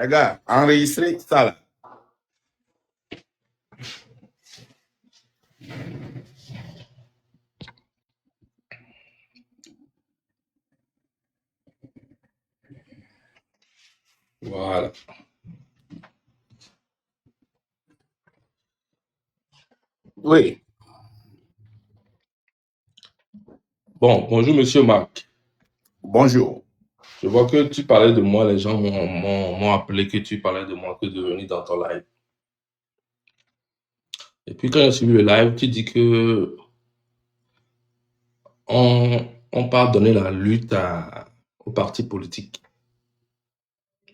Les gars, enregistrez ça là. Voilà. Oui. Bon, bonjour Monsieur Marc. Bonjour. Je vois que tu parlais de moi, les gens m'ont appelé que tu parlais de moi, que de venir dans ton live. Et puis quand j'ai suivi le live, tu dis que on part donner la lutte aux partis politiques.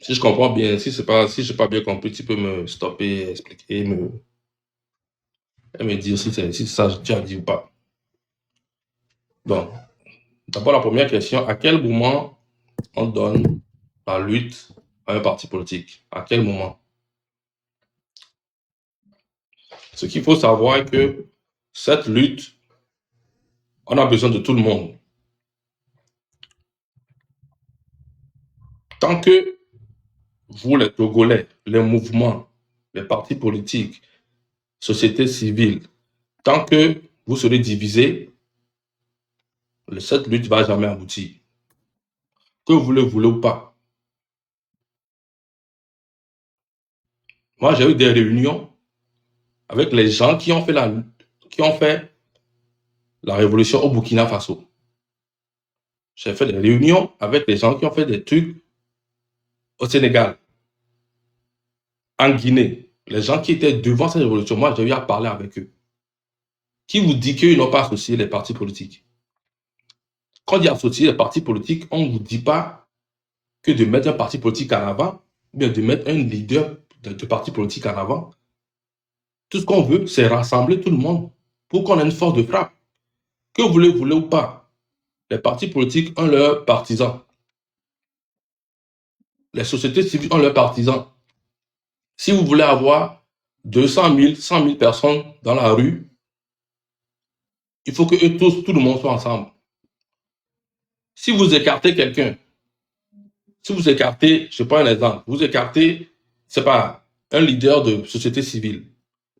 Si je comprends bien, si je n'ai pas bien compris, tu peux me stopper, expliquer, et me dire si ça tu as dit ou pas. Donc, d'abord la première question, à quel moment on donne la lutte à un parti politique? À quel moment? Ce qu'il faut savoir est que cette lutte, on a besoin de tout le monde. Tant que vous, les Togolais, les mouvements, les partis politiques, sociétés civiles, tant que vous serez divisés, cette lutte ne va jamais aboutir. Que vous le voulez ou pas. Moi, j'ai eu des réunions avec les gens qui ont fait la révolution au Burkina Faso. J'ai fait des réunions avec les gens qui ont fait des trucs au Sénégal, en Guinée. Les gens qui étaient devant cette révolution, moi, j'ai eu à parler avec eux. Qui vous dit qu'ils n'ont pas associé les partis politiques? Quand on dit associer les partis politiques, on ne vous dit pas que de mettre un parti politique en avant, ou bien de mettre un leader de parti politique en avant. Tout ce qu'on veut, c'est rassembler tout le monde pour qu'on ait une force de frappe. Que vous le voulez ou pas, les partis politiques ont leurs partisans. Les sociétés civiles ont leurs partisans. Si vous voulez avoir 200 000, 100 000 personnes dans la rue, il faut que tout le monde soit ensemble. Si vous écartez quelqu'un, si vous écartez, je prends un exemple, vous écartez, c'est pas un leader de société civile,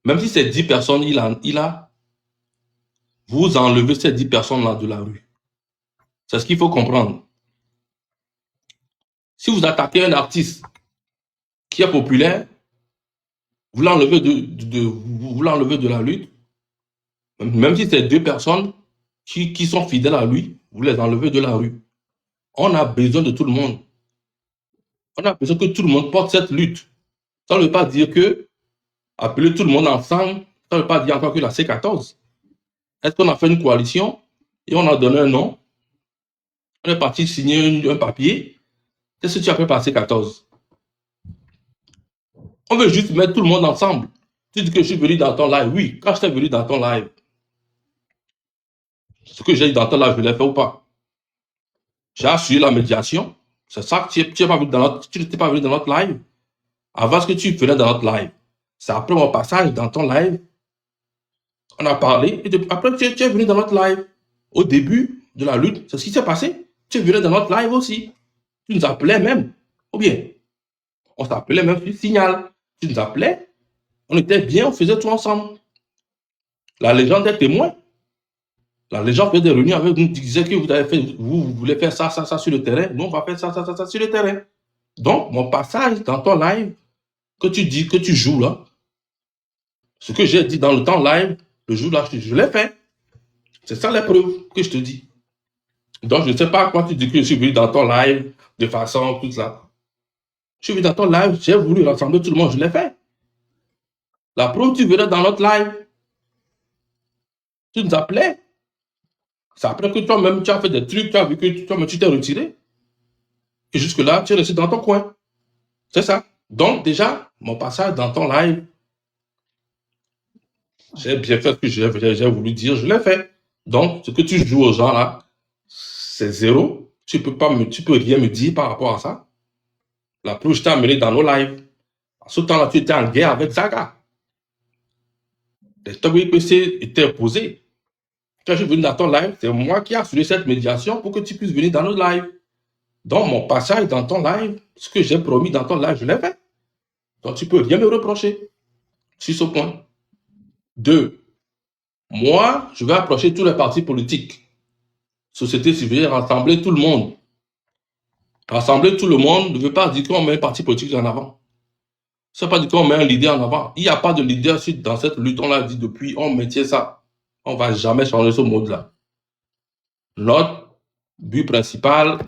même si c'est 10 personnes, vous enlevez ces 10 personnes-là de la rue. C'est ce qu'il faut comprendre. Si vous attaquez un artiste qui est populaire, vous l'enlevez de la lutte, même si c'est 2 personnes qui sont fidèles à lui, vous les enlevez de la rue. On a besoin de tout le monde. On a besoin que tout le monde porte cette lutte. Ça ne veut pas dire que appeler tout le monde ensemble, ça ne veut pas dire encore que la C14. Est-ce qu'on a fait une coalition et on a donné un nom? On est parti signer un papier. Qu'est-ce que tu as fait par C14? On veut juste mettre tout le monde ensemble. Tu dis que je suis venu dans ton live. Oui, quand je suis venu dans ton live, ce que j'ai dit dans ton live, je l'ai fait ou pas? J'ai assuré la médiation. C'est ça que tu n'étais pas venu dans notre live. Avant ce que tu faisais dans notre live. C'est après mon passage dans ton live. On a parlé. Et après, tu es venu dans notre live. Au début de la lutte, c'est ce qui s'est passé. Tu es venu dans notre live aussi. Tu nous appelais même. Ou bien, on s'appelait même sur le signal. Tu nous appelais. On était bien, on faisait tout ensemble. La légende est témoin. La légende fait des réunions avec nous, disait que vous voulez faire ça sur le terrain. Nous, on va faire ça sur le terrain. Donc, mon passage dans ton live, que tu dis, que tu joues là, ce que j'ai dit dans le temps live, le jour là, je l'ai fait. C'est ça les preuves que je te dis. Donc, je ne sais pas quand tu dis que je suis venu dans ton live de façon tout ça. Je suis venu dans ton live, j'ai voulu rassembler tout le monde, je l'ai fait. La preuve, tu venais dans notre live. Tu nous appelais. C'est après que toi-même, tu as fait des trucs, tu as vu que toi-même, tu t'es retiré. Et jusque-là, tu es resté dans ton coin. C'est ça. Donc, déjà, mon passage dans ton live, j'ai bien fait ce que j'ai voulu dire, je l'ai fait. Donc, ce que tu joues aux gens là, c'est zéro. Tu peux rien me dire par rapport à ça. La preuve, je t'ai amené dans nos lives. À ce temps-là, tu étais en guerre avec Zaga. Les WPC étaient opposés. Quand je suis venu dans ton live, c'est moi qui ai assuré cette médiation pour que tu puisses venir dans nos lives. Dans mon passage dans ton live, ce que j'ai promis dans ton live, je l'ai fait. Donc, tu peux rien me reprocher sur ce point. 2. Moi, je vais approcher tous les partis politiques, société civile, rassembler tout le monde. Rassembler tout le monde ne veut pas dire qu'on met un parti politique en avant. Ça ne veut pas dire qu'on met un leader en avant. Il n'y a pas de leadership dans cette lutte. On l'a dit depuis, on maintient ça. On ne va jamais changer ce mode-là. Notre but principal,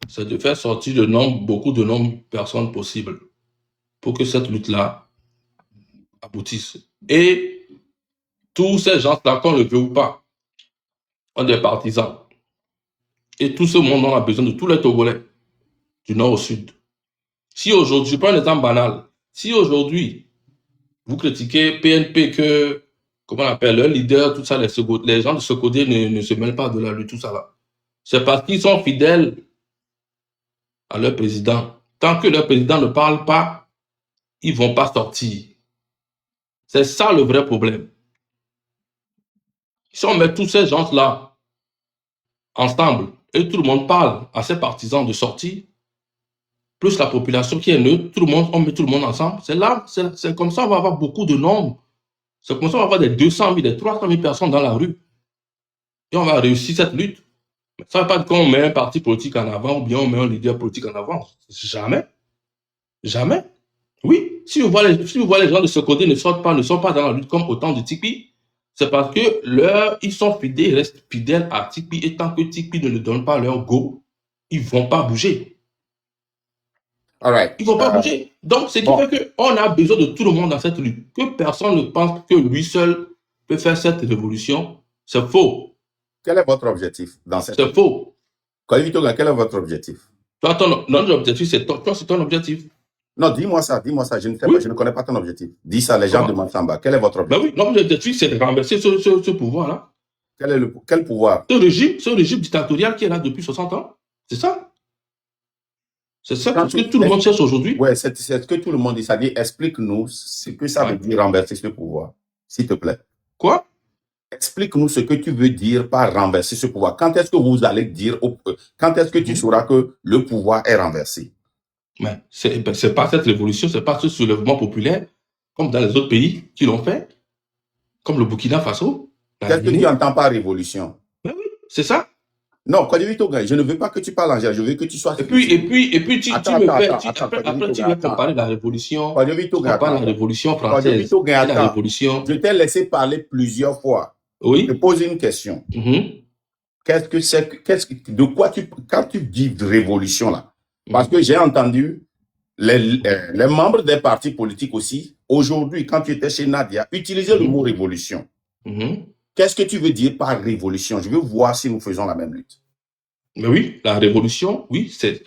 c'est de faire sortir le nombre, beaucoup de nombre de personnes possibles pour que cette lutte-là aboutisse. Et tous ces gens-là, qu'on le veut ou pas, ont des partisans. Et tout ce monde, on a besoin de tous les Togolais, du nord au sud. Si aujourd'hui, je prends un exemple banal, si aujourd'hui, vous critiquez PNP que, comment on appelle, leur leader, tout ça, les gens de ce côté ne se mêlent pas de la lutte, tout ça là. C'est parce qu'ils sont fidèles à leur président. Tant que leur président ne parle pas, ils ne vont pas sortir. C'est ça le vrai problème. Si on met tous ces gens-là ensemble et tout le monde parle à ses partisans de sortir, plus la population qui est neutre, tout le monde, on met tout le monde ensemble, c'est là, c'est comme ça on va avoir beaucoup de nombre. C'est comme ça on va avoir des 200 000, des 300 000 personnes dans la rue. Et on va réussir cette lutte. Ça ne veut pas dire qu'on met un parti politique en avant ou bien on met un leader politique en avant. Jamais. Jamais. Oui, si vous voyez les gens de ce côté ne sont pas dans la lutte comme au temps de Tipeee, c'est parce que ils sont fidèles, ils restent fidèles à Tipeee et tant que Tipeee ne leur donne pas leur go, ils ne vont pas bouger. All right. Ils ne vont pas bouger. Donc, ce qui fait qu'on a besoin de tout le monde dans cette lutte. Que personne ne pense que lui seul peut faire cette révolution, c'est faux. Quel est votre objectif dans cette lutte? C'est faux. Kolivi Togan, quel est votre objectif? Toi, notre objectif, c'est ton objectif. Non, dis-moi ça. Je ne sais pas, je ne connais pas ton objectif. Dis ça, les gens de Mansamba. Quel est votre objectif? Ben oui, notre objectif, c'est de renverser ce pouvoir-là. Quel pouvoir? Ce régime dictatorial qui est là depuis 60 ans. C'est ça. C'est ça que tout le monde cherche aujourd'hui. Oui, c'est ce que tout le monde dit. C'est-à-dire, explique-nous ce que ça veut dire renverser ce pouvoir, s'il te plaît. Quoi? Explique-nous ce que tu veux dire par renverser ce pouvoir. Quand est-ce que vous allez dire, quand est-ce que tu sauras que le pouvoir est renversé? Mais c'est pas cette révolution, c'est pas ce soulèvement populaire, comme dans les autres pays qui l'ont fait, comme le Burkina Faso. Qu'est-ce que tu entends par révolution? Ben oui, c'est ça. Non, Kolivi Togan, je ne veux pas que tu parles en général, je veux que tu sois... Et puis tu vas comparer la révolution, tu compares la révolution française et la révolution... Je t'ai laissé parler plusieurs fois. Oui. Je te pose une question. Qu'est-ce que c'est, de quoi quand tu dis révolution là? Parce que j'ai entendu les membres des partis politiques aussi, aujourd'hui, quand tu étais chez Nadia, utiliser le mot révolution. Qu'est-ce que tu veux dire par révolution? Je veux voir si nous faisons la même lutte. Mais oui, la révolution, oui, c'est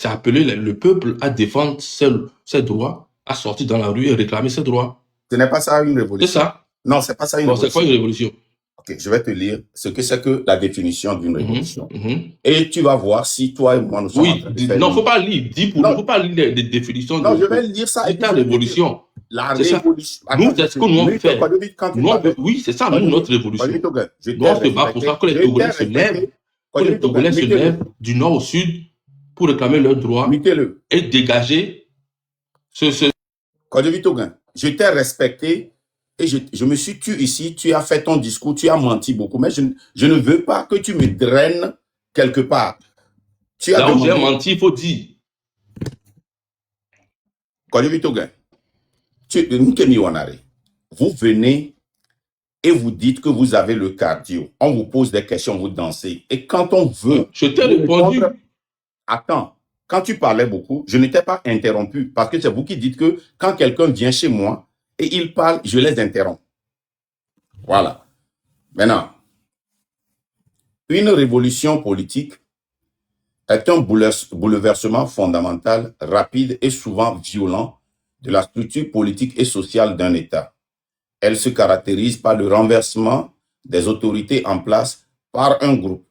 appeler le peuple à défendre ses droits, à sortir dans la rue et réclamer ses droits. Ce n'est pas ça une révolution. C'est ça. Non, c'est pas ça une révolution. C'est quoi une révolution? Ok, je vais te lire ce que c'est que la définition d'une révolution. Et tu vas voir si toi et moi nous sommes en train de faire... Non, il ne faut pas lire. Il ne faut pas lire les définitions. Non, je vais lire ça. C'est la révolution. La révolution. Nous, c'est ce que nous on fait. Oui, c'est ça, nous, notre révolution. Nous, on se bat pour ça que les Togolais se lèvent. Que les Togolais se lèvent du nord au sud pour réclamer leurs droits et dégager ce... Kolivi Togan, je t'ai respecté et je me suis tué ici, tu as fait ton discours, tu as menti beaucoup, mais je ne veux pas que tu me draines quelque part. Là où j'ai menti, il faut dire. Kolivi Togan, vous venez et vous dites que vous avez le cardio. On vous pose des questions, vous dansez. Et quand on veut... Je t'ai répondu. Attends, quand tu parlais beaucoup, je ne t'ai pas interrompu parce que c'est vous qui dites que quand quelqu'un vient chez moi et il parle, je les interromps. Voilà. Maintenant, une révolution politique est un bouleversement fondamental, rapide et souvent violent de la structure politique et sociale d'un État. Elle se caractérise par le renversement des autorités en place par un groupe,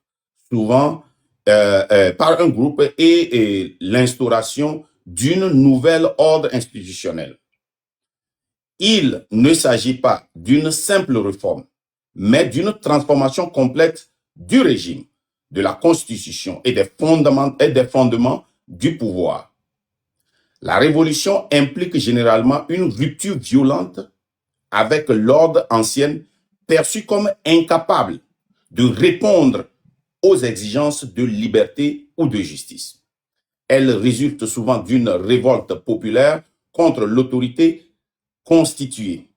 souvent par un groupe et l'instauration d'une nouvelle ordre institutionnel. Il ne s'agit pas d'une simple réforme, mais d'une transformation complète du régime, de la Constitution et des fondements du pouvoir. La révolution implique généralement une rupture violente avec l'ordre ancien perçu comme incapable de répondre aux exigences de liberté ou de justice. Elle résulte souvent d'une révolte populaire contre l'autorité constituée.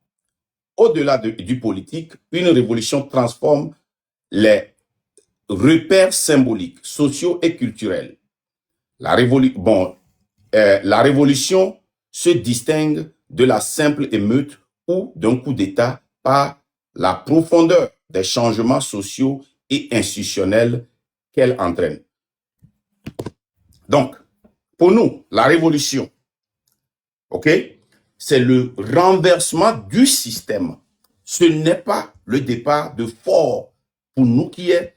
Au-delà du politique, une révolution transforme les repères symboliques, sociaux et culturels. La révolution se distingue de la simple émeute ou d'un coup d'État par la profondeur des changements sociaux et institutionnels qu'elle entraîne. Donc, pour nous, la révolution, c'est le renversement du système. Ce n'est pas le départ de fort pour nous qui est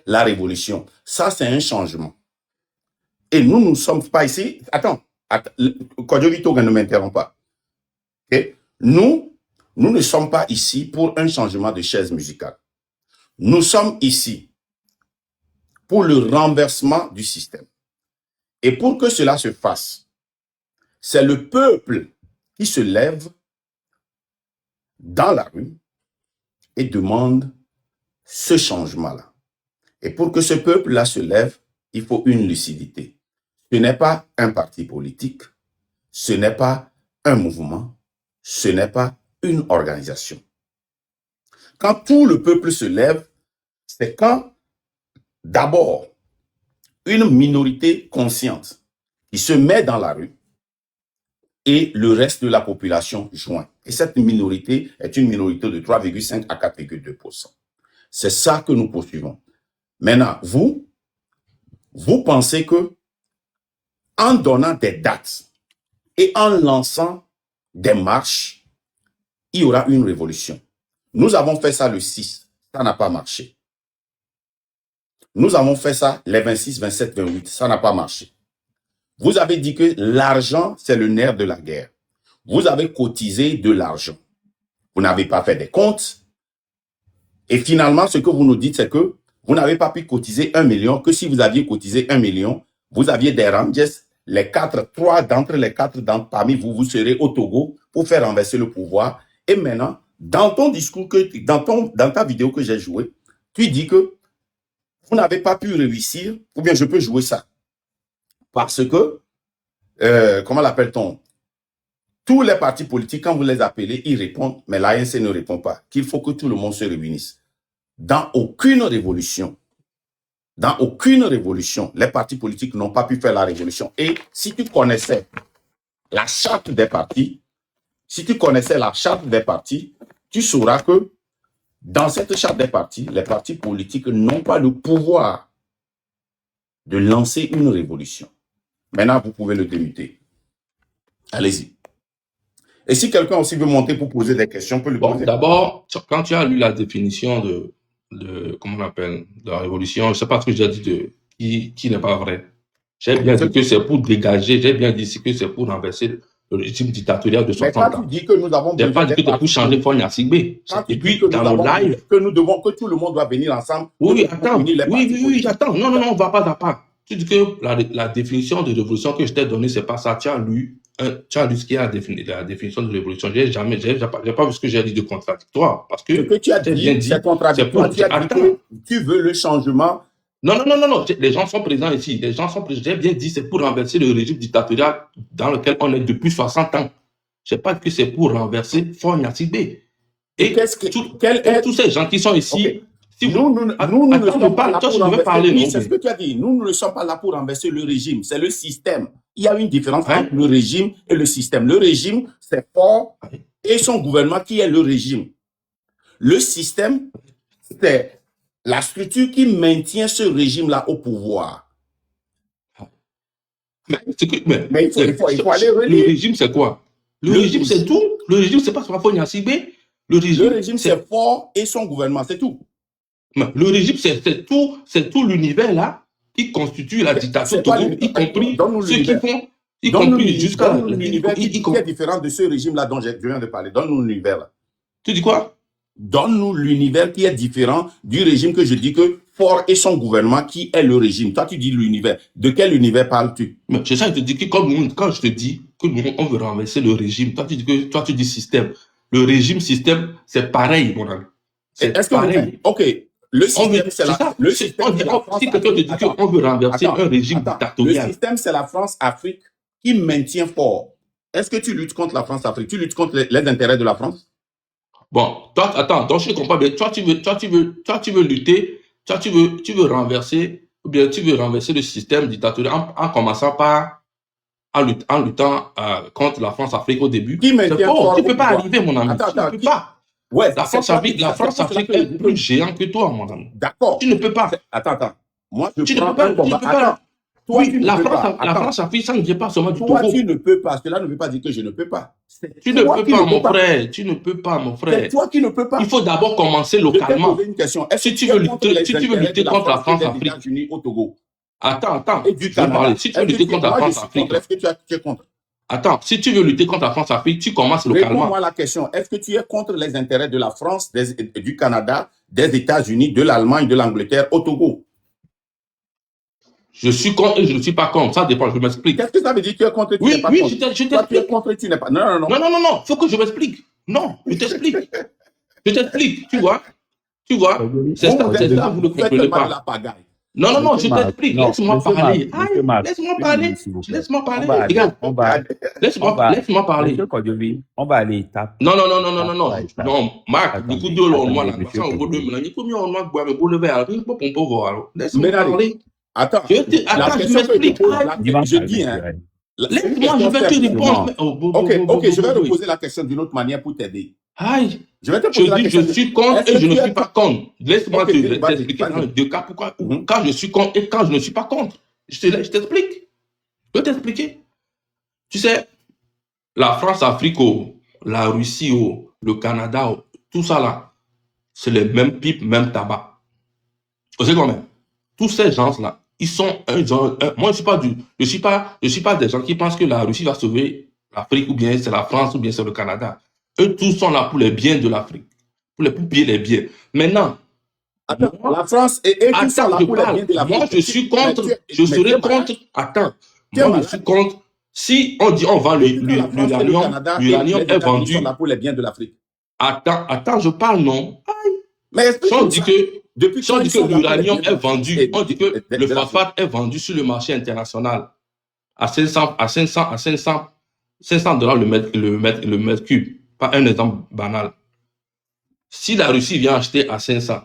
la révolution. Ça, c'est un changement. Et nous ne sommes pas ici. Attends, Kodjovito ne m'interrompt pas. Nous ne sommes pas ici pour un changement de chaise musicale. Nous sommes ici pour le renversement du système. Et pour que cela se fasse, c'est le peuple qui se lève dans la rue et demande ce changement-là. Et pour que ce peuple-là se lève, il faut une lucidité. Ce n'est pas un parti politique, ce n'est pas un mouvement, ce n'est pas une organisation. Quand tout le peuple se lève, c'est quand, d'abord, une minorité consciente qui se met dans la rue et le reste de la population joint. Et cette minorité est une minorité de 3,5 à 4,2%. C'est ça que nous poursuivons. Maintenant, vous pensez que en donnant des dates et en lançant des marches, il y aura une révolution. Nous avons fait ça le 6, ça n'a pas marché. Nous avons fait ça les 26, 27, 28, ça n'a pas marché. Vous avez dit que l'argent, c'est le nerf de la guerre. Vous avez cotisé de l'argent. Vous n'avez pas fait des comptes. Et finalement, ce que vous nous dites, c'est que vous n'avez pas pu cotiser 1 million, que si vous aviez cotisé 1 million, vous aviez des Rangers, trois d'entre les quatre parmi vous, vous serez au Togo pour faire renverser le pouvoir. Et maintenant, dans ton discours, dans ta vidéo que j'ai jouée, tu dis que vous n'avez pas pu réussir, ou bien je peux jouer ça. Parce que, comment l'appelle-t-on? Tous les partis politiques, quand vous les appelez, ils répondent, mais l'ANC ne répond pas. Qu'il faut que tout le monde se réunisse. Dans aucune révolution, les partis politiques n'ont pas pu faire la révolution. Et si tu connaissais la charte des partis, tu sauras que dans cette charte des partis, les partis politiques n'ont pas le pouvoir de lancer une révolution. Maintenant, vous pouvez le démuter. Allez-y. Et si quelqu'un aussi veut monter pour poser des questions, peut le poser. D'abord, quand tu as lu la définition de comment on appelle, de la révolution, je ne sais pas ce que j'ai dit qui n'est pas vrai. J'ai bien dit que c'est pour dégager, j'ai bien dit que c'est pour renverser le régime dictatorial de 60 ans. Mais quand tu dis que nous avons besoin de pour changer Fonia Sigbe. Et puis, dans le live, que tout le monde doit venir ensemble. Oui, attends. Attends. Non, on ne va pas à part. Tu dis que la définition de révolution que je t'ai donnée, c'est pas ça. Tu as lu ce qui est la définition de révolution. J'ai pas vu ce que j'ai dit de contradictoire. Parce que ce que tu as dit, c'est contradictoire. Tu as dit que tu veux le changement. Non. Les gens sont présents ici. J'ai bien dit c'est pour renverser le régime dictatorial dans lequel on est depuis 60 ans. Je n'ai pas dit que c'est pour renverser Fonia Sigbe. Et tous ces gens qui sont ici. Okay. Si nous ne sommes pas là pour renverser. C'est ce que tu as dit. Nous ne sommes pas là pour renverser le régime. C'est le système. Il y a une différence entre le régime et le système. Le régime, c'est fort et son gouvernement qui est le régime. Le système, c'est la structure qui maintient ce régime-là au pouvoir. Mais il faut aller relire. Le régime, c'est quoi? Le régime, c'est tout. Le régime, c'est pas Fonia Sigbe. Le régime, c'est fort et son gouvernement, c'est tout. Le régime, c'est tout l'univers là qui constitue la dictature, y compris ceux qui font, y compris jusqu'à l'univers qui est différent de ce régime-là dont je viens de parler. Donne-nous l'univers là. Tu dis quoi? Donne-nous l'univers qui est différent du régime que je dis que fort et son gouvernement qui est le régime. Toi, tu dis l'univers. De quel univers parles-tu? Mais c'est ça, je te dis que quand je te dis que nous, on veut renverser le régime, toi, tu dis système. Le régime, système, c'est pareil, mon ami. C'est Est-ce que pareil. OK, le système, c'est C'est la, ça. le système, c'est la France. Si quelqu'un te dit Attends, qu'on veut renverser attends, un régime attends. Le dictatorial, système, c'est la France-Afrique qui maintient fort. Est-ce que tu luttes contre la France-Afrique? Tu luttes contre les intérêts de la France? bon, toi, attends, donc je comprends bien. Toi, tu veux lutter, tu veux renverser, ou bien tu veux renverser le système dictatorial en commençant par en luttant contre la France-Afrique au début. Qui C'est maintient faux. fort Tu au peux pas pouvoir? arriver, mon ami. Attends, Tu ne attends. peux pas. Ouais, La France-Afrique est plus géante que toi, mon ami. D'accord. Tu ne peux pas. Attends. Moi, je Tu ne prends peux pas. un combat. Tu ne peux pas. Attends. Toi, Oui, tu ne la peux pas. Attends. France-Afrique, ça ne vient pas seulement du Toi, Togo. tu ne peux pas. Cela ne veut pas dire que je ne peux pas. Tu ne toi peux qui pas, ne mon peux pas. frère. Tu ne peux pas, mon C'est frère. toi qui ne peux pas. Il faut d'abord commencer Je vais te localement. poser une question. Est-ce Si que tu es veux contre lutter, les si tu veux intérêts lutter de la contre la France et des France-Afrique, États-Unis au Togo attends, et du je veux Canada? parler. Si tu veux lutter contre la Moi, je suis France-Afrique, contre. Est-ce que tu es contre? attends, si tu veux lutter contre la France-Afrique, tu commences localement. Réponds-moi la question. Est-ce que tu es contre les intérêts de la France, du Canada, des États-Unis, de l'Allemagne, de l'Angleterre au Togo? Je suis contre et je ne suis pas contre. Ça dépend, je m'explique. Qu'est-ce que ça veut dire? Tu es contre et tu n'es Oui, pas oui, contre? je Toi, tu es t'explique. contre et tu n'es pas. Non. Non, faut que je m'explique. Non, je t'explique. Je t'explique, tu vois. C'est ça, Vous êtes c'est là, ça, vous ne vous faites comprenez seulement de pas. la pagaille. Non, Monsieur je Marc, t'explique. non, Laisse-moi Monsieur parler. Marc, Monsieur Marc, Laisse-moi une parler. minute, s'il vous plaît. Laisse-moi On parler. va aller, Regarde, on va, laisse-moi parler. Monsieur Kodjovi, on va aller étape. Non. par étape. Non, Marc, du coup, Attendez, de l'eau, moi, là, monsieur ça, on va Kodjovi. deux, il faut mieux, on va boire, mais pour le verre, il faut qu'on peut voir, alors. Laisse-moi Ménari, parler. attends, Attends, je question que je m'explique. pose, Dimanche, je dis, hein, Laisse-moi, je vais te répondre. Ok, je vais reposer la question d'une autre manière pour t'aider. Aïe. Je vais te Je poser la dis, question. je suis contre et je ne suis pas contre. Laisse-moi Ok, t'expliquer dans les deux cas pourquoi, quand je suis contre et quand je ne suis pas contre. Je t'explique. Je vais t'expliquer. Tu sais, la France-Afrique, la Russie, le Canada, tout ça là, c'est les mêmes pipes, même tabac. Vous savez quand même, tous ces gens-là, ils sont moi, je suis pas des gens qui pensent que la Russie va sauver l'Afrique, ou bien c'est la France, ou bien c'est le Canada. Eux tous sont là pour les biens de l'Afrique, pour piller les biens. Maintenant, Attends, la France et tout ça là pour les biens de la moi, France. je suis contre, je serai contre. Attends, moi, je suis contre. Si on dit on vend l'uranium est vendu. Sont là pour les biens de l'Afrique. Attends, je parle non. Mais Si on dit que depuis si on dit que l'uranium est vendu, on dit que le phosphate est vendu sur le marché international à 500 $, le mètre cube. Pas un exemple banal. Si la Russie vient acheter à 500,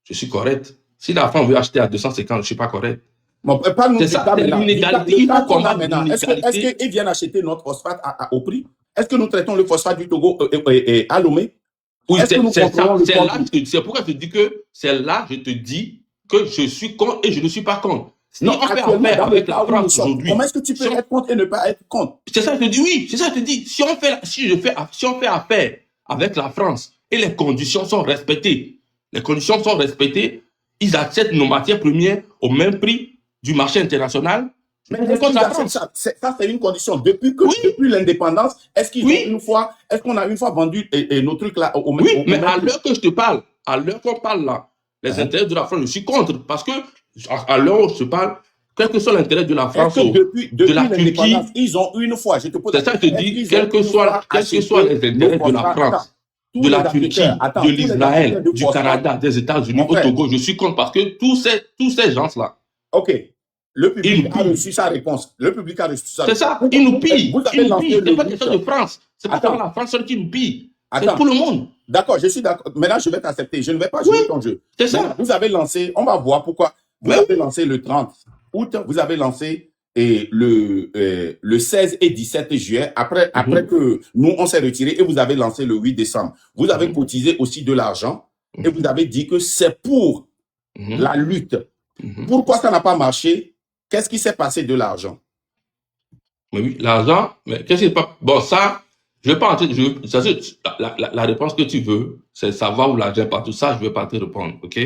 je suis correct. Si la France veut acheter à 250, je ne suis pas correct. Bon, c'est ça, c'est l'inégalité. Il faut combattre l'inégalité. Est-ce qu'ils viennent acheter notre phosphate au prix? Est-ce que nous traitons le phosphate du Togo à Lomé? Oui, c'est pourquoi je te dis que c'est là, je te dis que je suis contre et je ne suis pas contre. Si on fait affaire avec la France aujourd'hui, comment est-ce que tu peux être contre et ne pas être contre? C'est ça que je te dis, oui, c'est ça que je te dis. Si on fait affaire avec la France et les conditions sont respectées, ils acceptent nos matières premières au même prix du marché international. Mais ça, c'est une condition. Depuis l'indépendance, est-ce qu'on a une fois vendu nos trucs là au même prix? Oui, mais à l'heure que je te parle, à l'heure qu'on parle là, les intérêts de la France, je suis contre. Parce que à l'heure où je te parle, quel que soit l'intérêt de la France, de la Turquie, ils ont une fois, je te pose c'est ça que je te dis, quel que soit les intérêts de la France, de la Turquie, de l'Israël, du Canada, des États-Unis, au Togo, je suis contre parce que tous ces gens-là. Ok. Le public a reçu sa réponse. C'est ça, ils nous pillent. C'est pas question de France. C'est pas la France seule qui nous pille. C'est tout le monde. D'accord, je suis d'accord. Maintenant, je vais t'accepter. Je ne vais pas jouer ton jeu. C'est ça. Vous avez lancé, on va voir pourquoi. Vous avez lancé le 30 août, vous avez lancé le 16 et 17 juillet, après que nous, on s'est retiré, et vous avez lancé le 8 décembre. Vous avez cotisé aussi de l'argent et vous avez dit que c'est pour la lutte. Pourquoi ça n'a pas marché? Qu'est-ce qui s'est passé de l'argent? Oui, l'argent, mais qu'est-ce qui n'est pas... Bon, ça, je vais pas entrer... La réponse que tu veux, c'est savoir où l'argent part. Tout ça, je ne vais pas te répondre, ok?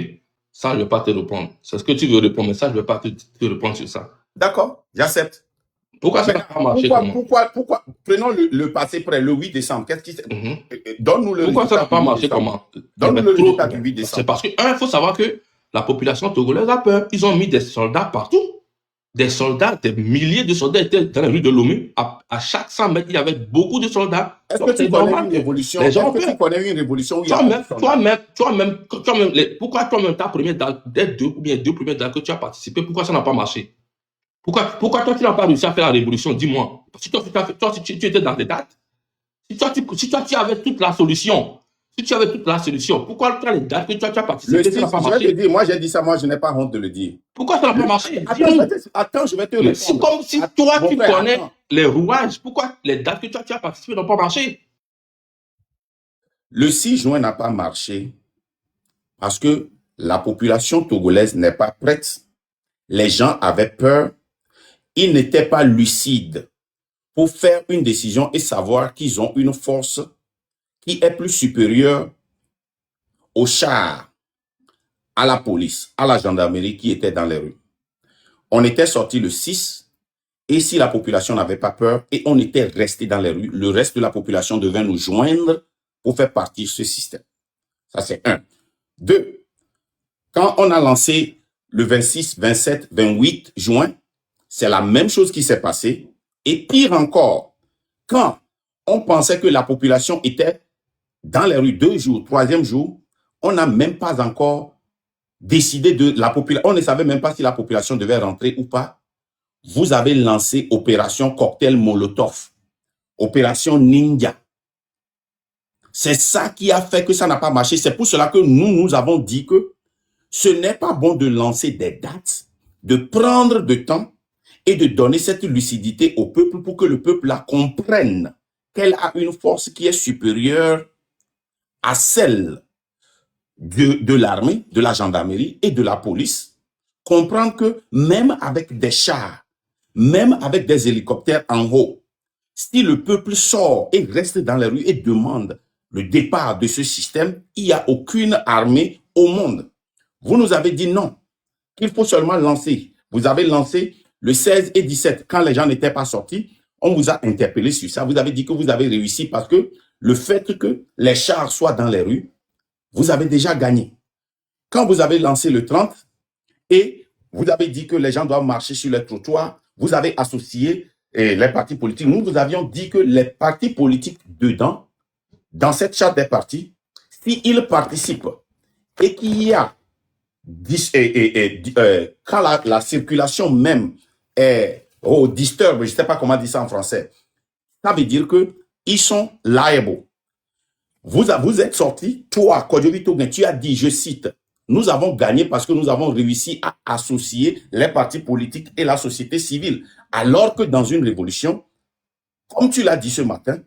Ça, je ne vais pas te répondre. C'est ce que tu veux répondre, mais ça, je ne vais pas te répondre sur ça. D'accord, j'accepte. Pourquoi ça n'a pas marché? Pourquoi prenons le passé près, le 8 décembre. Qu'est-ce qui s'est... Donne-nous le Pourquoi ça n'a pas marché comment? Donne-nous le résultat du 8 décembre. C'est parce que, il faut savoir que La population togolaise a peur. Ils ont mis des soldats partout. Des soldats, des milliers de soldats étaient dans les rues de Lomé. À chaque 100 mètres, il y avait beaucoup de soldats. Est-ce Donc, que c'est tu connais normal une que révolution? les Est-ce gens ont que tu peur. connais une révolution où il y a beaucoup de soldats? Pourquoi toi-même, ta première date, des deux premières dates que tu as participé, pourquoi ça n'a pas marché? Pourquoi toi, tu n'as pas réussi à faire la révolution? Dis-moi. Si toi, tu étais dans des dates, si toi, tu avais toute la solution, si tu avais toute la solution, pourquoi toi, les dates que tu as participé, ça n'a pas Je vais te marché? dire, moi j'ai dit ça, moi je n'ai pas honte de le dire. Pourquoi ça n'a pas marché? Attends, je vais te Mais c'est répondre. comme si toi, Mon tu frère, connais attends. les rouages. Pourquoi les dates que toi, tu as participé n'ont pas marché? Le 6 juin n'a pas marché parce que la population togolaise n'est pas prête. Les gens avaient peur. Ils n'étaient pas lucides pour faire une décision et savoir qu'ils ont une force qui est plus supérieure aux chars, à la police, à la gendarmerie qui étaient dans les rues. On était sorti le 6 et si la population n'avait pas peur et on était resté dans les rues, le reste de la population devait nous joindre pour faire partie de ce système. Ça, c'est 1. 2, quand on a lancé le 26, 27, 28 juin, c'est la même chose qui s'est passée. Et pire encore, quand on pensait que la population était dans les rues 2 jours, 3e jour, on n'a même pas encore décidé de la population. On ne savait même pas si la population devait rentrer ou pas. Vous avez lancé opération cocktail Molotov, opération Ninja. C'est ça qui a fait que ça n'a pas marché. C'est pour cela que nous avons dit que ce n'est pas bon de lancer des dates, de prendre de temps et de donner cette lucidité au peuple pour que le peuple la comprenne qu'elle a une force qui est supérieure à celle de l'armée, de la gendarmerie et de la police. Comprendre que même avec des chars, même avec des hélicoptères en haut, si le peuple sort et reste dans les rues et demande le départ de ce système, il n'y a aucune armée au monde. Vous nous avez dit non, qu'il faut seulement lancer. Vous avez lancé le 16 et 17, quand les gens n'étaient pas sortis, on vous a interpellé sur ça. Vous avez dit que vous avez réussi parce que le fait que les chars soient dans les rues, vous avez déjà gagné. Quand vous avez lancé le 30 et vous avez dit que les gens doivent marcher sur les trottoirs, vous avez associé les partis politiques. Nous vous avions dit que les partis politiques dedans, dans cette charte des partis, s'ils participent et qu'il y a quand la circulation même est disturb, je ne sais pas comment dire ça en français, ça veut dire qu'ils sont liable. Vous êtes sorti, toi, Kodjovi Togen, tu as dit, je cite, nous avons gagné parce que nous avons réussi à associer les partis politiques et la société civile. Alors que dans une révolution, comme tu l'as dit ce matin,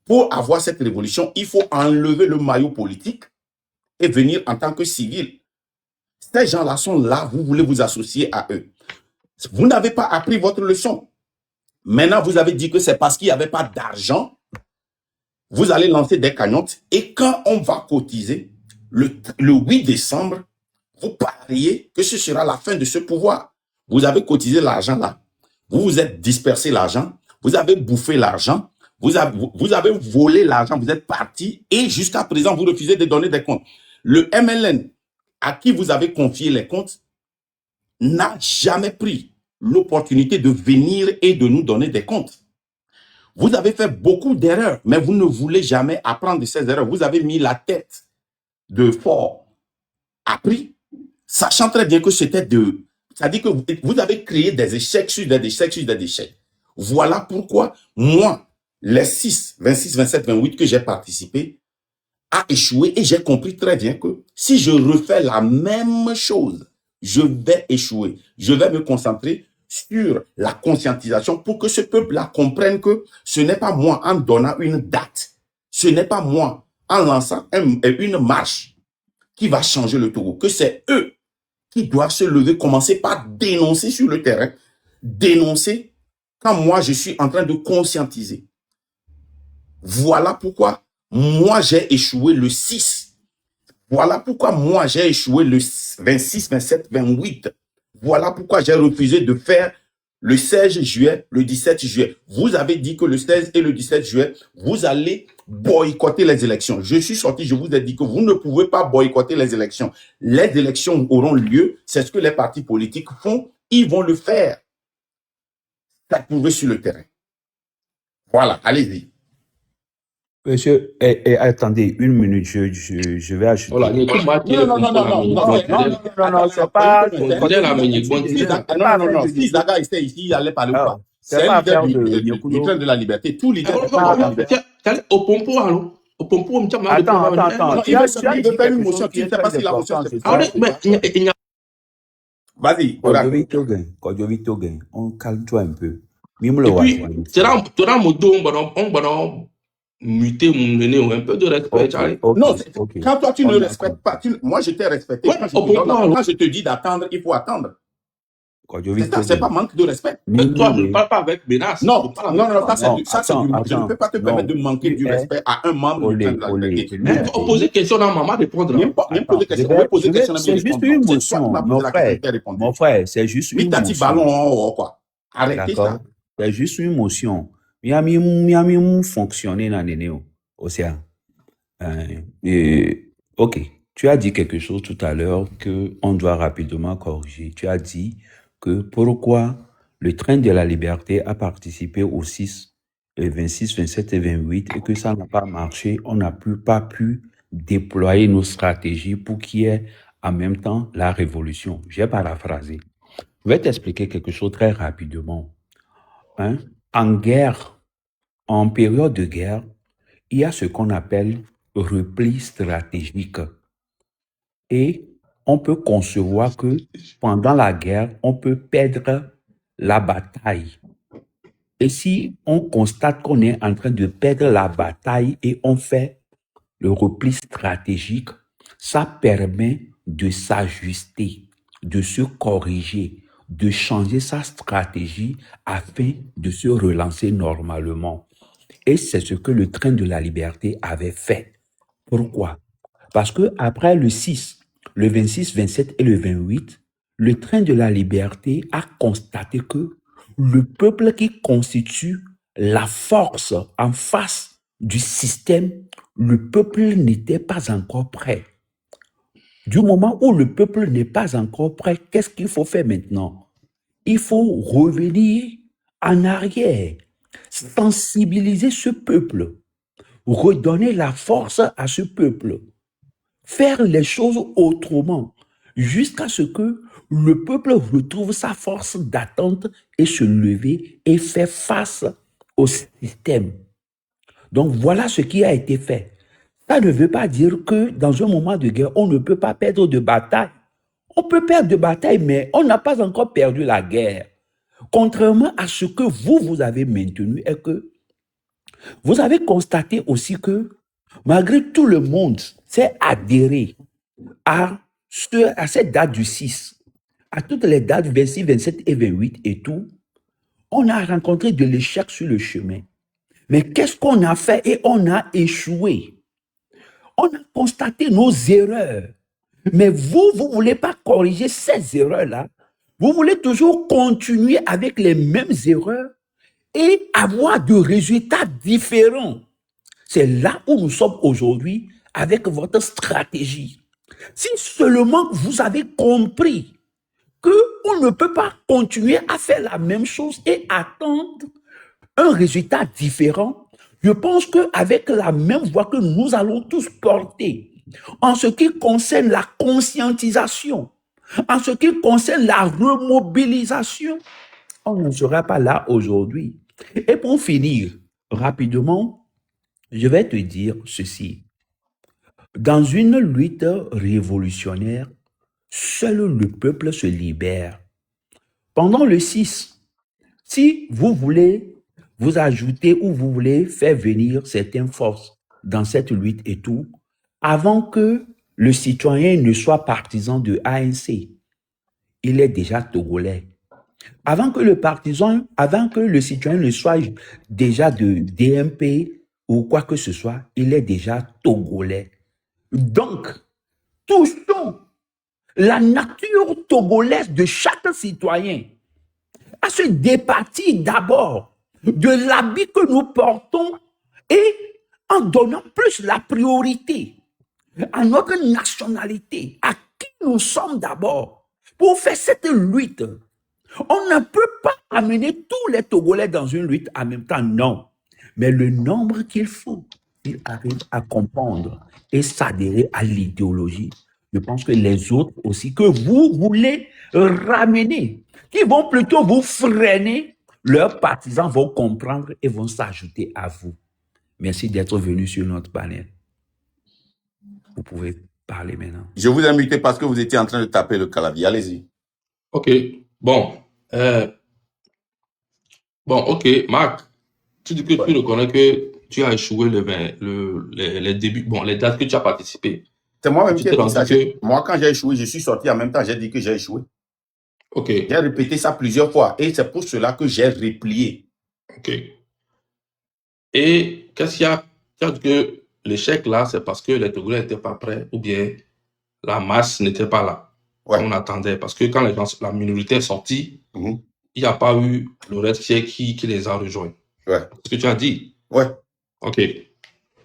pour avoir cette révolution, il faut enlever le maillot politique et venir en tant que civil. Ces gens-là sont là, vous voulez vous associer à eux. Vous n'avez pas appris votre leçon. Maintenant, vous avez dit que c'est parce qu'il n'y avait pas d'argent. Vous allez lancer des cagnottes et quand on va cotiser, le 8 décembre, vous pariez que ce sera la fin de ce pouvoir. Vous avez cotisé l'argent là. Vous vous êtes dispersé l'argent. Vous avez bouffé l'argent. Vous avez volé l'argent. Vous êtes parti et jusqu'à présent, vous refusez de donner des comptes. Le MLN à qui vous avez confié les comptes n'a jamais pris l'opportunité de venir et de nous donner des comptes. Vous avez fait beaucoup d'erreurs, mais vous ne voulez jamais apprendre de ces erreurs. Vous avez mis la tête de fort appris, sachant très bien que c'était de... C'est-à-dire que vous avez créé des échecs sur des échecs sur des échecs. Voilà pourquoi moi, les 6, 26, 27, 28 que j'ai participé, a échoué et j'ai compris très bien que si je refais la même chose, je vais échouer. Je vais me concentrer sur la conscientisation pour que ce peuple-là comprenne que ce n'est pas moi en donnant une date, ce n'est pas moi en lançant une marche qui va changer le Togo, que c'est eux qui doivent se lever, commencer par dénoncer sur le terrain, dénoncer quand moi je suis en train de conscientiser. Voilà pourquoi moi, j'ai échoué le 6. Voilà pourquoi moi, j'ai échoué le 26, 27, 28. Voilà pourquoi j'ai refusé de faire le 16 juillet, le 17 juillet. Vous avez dit que le 16 et le 17 juillet, vous allez boycotter les élections. Je suis sorti, je vous ai dit que vous ne pouvez pas boycotter les élections. Les élections auront lieu, c'est ce que les partis politiques font, ils vont le faire. Ça prouvé sur le terrain. Voilà, allez-y. Monsieur, attendez, une minute, je vais ajouter. Voilà, Non, c'est pas. Non, si Zaga était ici, il allait parler ou pas. C'est un leader de la liberté. Tout leader de la liberté. Au pompo, alors. Au pompo, attends. Il veut faire une motion. Tu ne sais pas si la motion se fait. Vas-y, Kodjovi Togen, on calme-toi un peu. Et puis, tu as mon dos, on muter mon nez, un peu de respect, Charlie. Non, quand toi tu ne respectes pas, moi je t'ai respecté. Quand je te dis d'attendre, il faut attendre. C'est pas manque de respect. Toi, je ne parle pas avec menace. Non, ça c'est du manque. Je ne peux pas te permettre de manquer du respect à un membre du de la liberté. Poser question à maman, répondre. C'est juste une motion, mon frère, c'est juste une motion. Arrêtez ça. C'est juste une motion. Miami fonctionner dans les néo. Ok, tu as dit quelque chose tout à l'heure que on doit rapidement corriger. Tu as dit que pourquoi le train de la liberté a participé au 6, 26, 27 et 28 et que ça n'a pas marché. On n'a pas pu déployer nos stratégies pour qu'il y ait en même temps la révolution. J'ai paraphrasé. Je vais t'expliquer quelque chose très rapidement. En guerre, en période de guerre, il y a ce qu'on appelle repli stratégique. Et on peut concevoir que pendant la guerre, on peut perdre la bataille. Et si on constate qu'on est en train de perdre la bataille et on fait le repli stratégique, ça permet de s'ajuster, de se corriger, de changer sa stratégie afin de se relancer normalement. Et c'est ce que le train de la liberté avait fait. Pourquoi? Parce que après le 6, le 26, 27 et le 28, le train de la liberté a constaté que le peuple qui constitue la force en face du système, le peuple n'était pas encore prêt. Du moment où le peuple n'est pas encore prêt, qu'est-ce qu'il faut faire maintenant? Il faut revenir en arrière, sensibiliser ce peuple, redonner la force à ce peuple, faire les choses autrement, jusqu'à ce que le peuple retrouve sa force d'attente et se lever et faire face au système. Donc voilà ce qui a été fait. Ça ne veut pas dire que dans un moment de guerre, on ne peut pas perdre de bataille. On peut perdre de bataille, mais on n'a pas encore perdu la guerre. Contrairement à ce que vous avez maintenu, et que vous avez constaté aussi que malgré tout le monde s'est adhéré à cette date du 6, à toutes les dates 26, 27 et 28 et tout, on a rencontré de l'échec sur le chemin. Mais qu'est-ce qu'on a fait et on a échoué? On a constaté nos erreurs. Mais vous ne voulez pas corriger ces erreurs-là. Vous voulez toujours continuer avec les mêmes erreurs et avoir de résultats différents. C'est là où nous sommes aujourd'hui avec votre stratégie. Si seulement vous avez compris qu'on ne peut pas continuer à faire la même chose et attendre un résultat différent, je pense qu'avec la même voie que nous allons tous porter, en ce qui concerne la conscientisation, en ce qui concerne la remobilisation, on ne sera pas là aujourd'hui. Et pour finir, rapidement, je vais te dire ceci. Dans une lutte révolutionnaire, seul le peuple se libère. Pendant le 6, si vous voulez vous ajouter ou vous voulez faire venir certaines forces dans cette lutte et tout, avant que le citoyen ne soit partisan de ANC, il est déjà togolais. Avant que le citoyen ne soit déjà de DMP ou quoi que ce soit, il est déjà togolais. Donc, touchons la nature togolaise de chaque citoyen. à se départir d'abord de l'habit que nous portons et en donnant plus la priorité à notre nationalité, à qui nous sommes d'abord, pour faire cette lutte. On ne peut pas amener tous les Togolais dans une lutte en même temps, non. Mais le nombre qu'il faut, s'ils arrivent à comprendre et s'adhérer à l'idéologie, je pense que les autres aussi, que vous voulez ramener, qui vont plutôt vous freiner, leurs partisans vont comprendre et vont s'ajouter à vous. Merci d'être venu sur notre panel. Vous pouvez parler maintenant. Je vous ai muté parce que vous étiez en train de taper le clavier. Allez-y. Ok, bon. Ok, Marc, tu dis que tu reconnais que tu as échoué les débuts, les dates que tu as participé. C'est moi-même Tu qui ai t'es dit rendu ça. que... Moi, quand j'ai échoué, je suis sorti en même temps, j'ai dit que j'ai échoué. Ok, J'ai répété ça plusieurs fois et c'est pour cela que j'ai replié. ok. Et qu'est-ce qu'il y a? Tu as dit que l'échec là, c'est parce que les Togolais n'étaient pas prêts ou bien la masse n'était pas là. Ouais. On attendait. Parce que quand la minorité est sortie, Mhm. il n'y a pas eu le reste qui les a rejoints. Ouais. C'est ce que tu as dit. Ouais. Ok.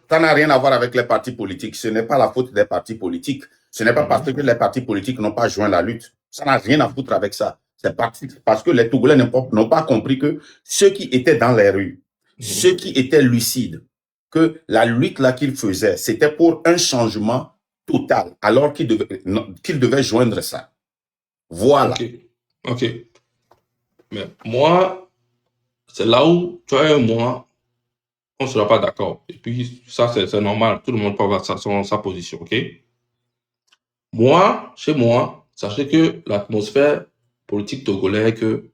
Ça n'a rien à voir avec les partis politiques. Ce n'est pas la faute des partis politiques. Ce n'est pas parce que les partis politiques n'ont pas joint la lutte. Ça n'a rien à foutre avec ça. C'est parce que les Togolais n'ont pas compris que ceux qui étaient dans les rues, ceux qui étaient lucides, que la lutte là qu'ils faisaient, c'était pour un changement total, alors qu'ils devaient joindre ça. Voilà. Ok. Mais moi, c'est là où, tu vois, moi, on ne sera pas d'accord. Et puis, ça, c'est normal. Tout le monde peut avoir sa position, ok? Moi, chez moi, sachez que l'atmosphère politique togolaise, que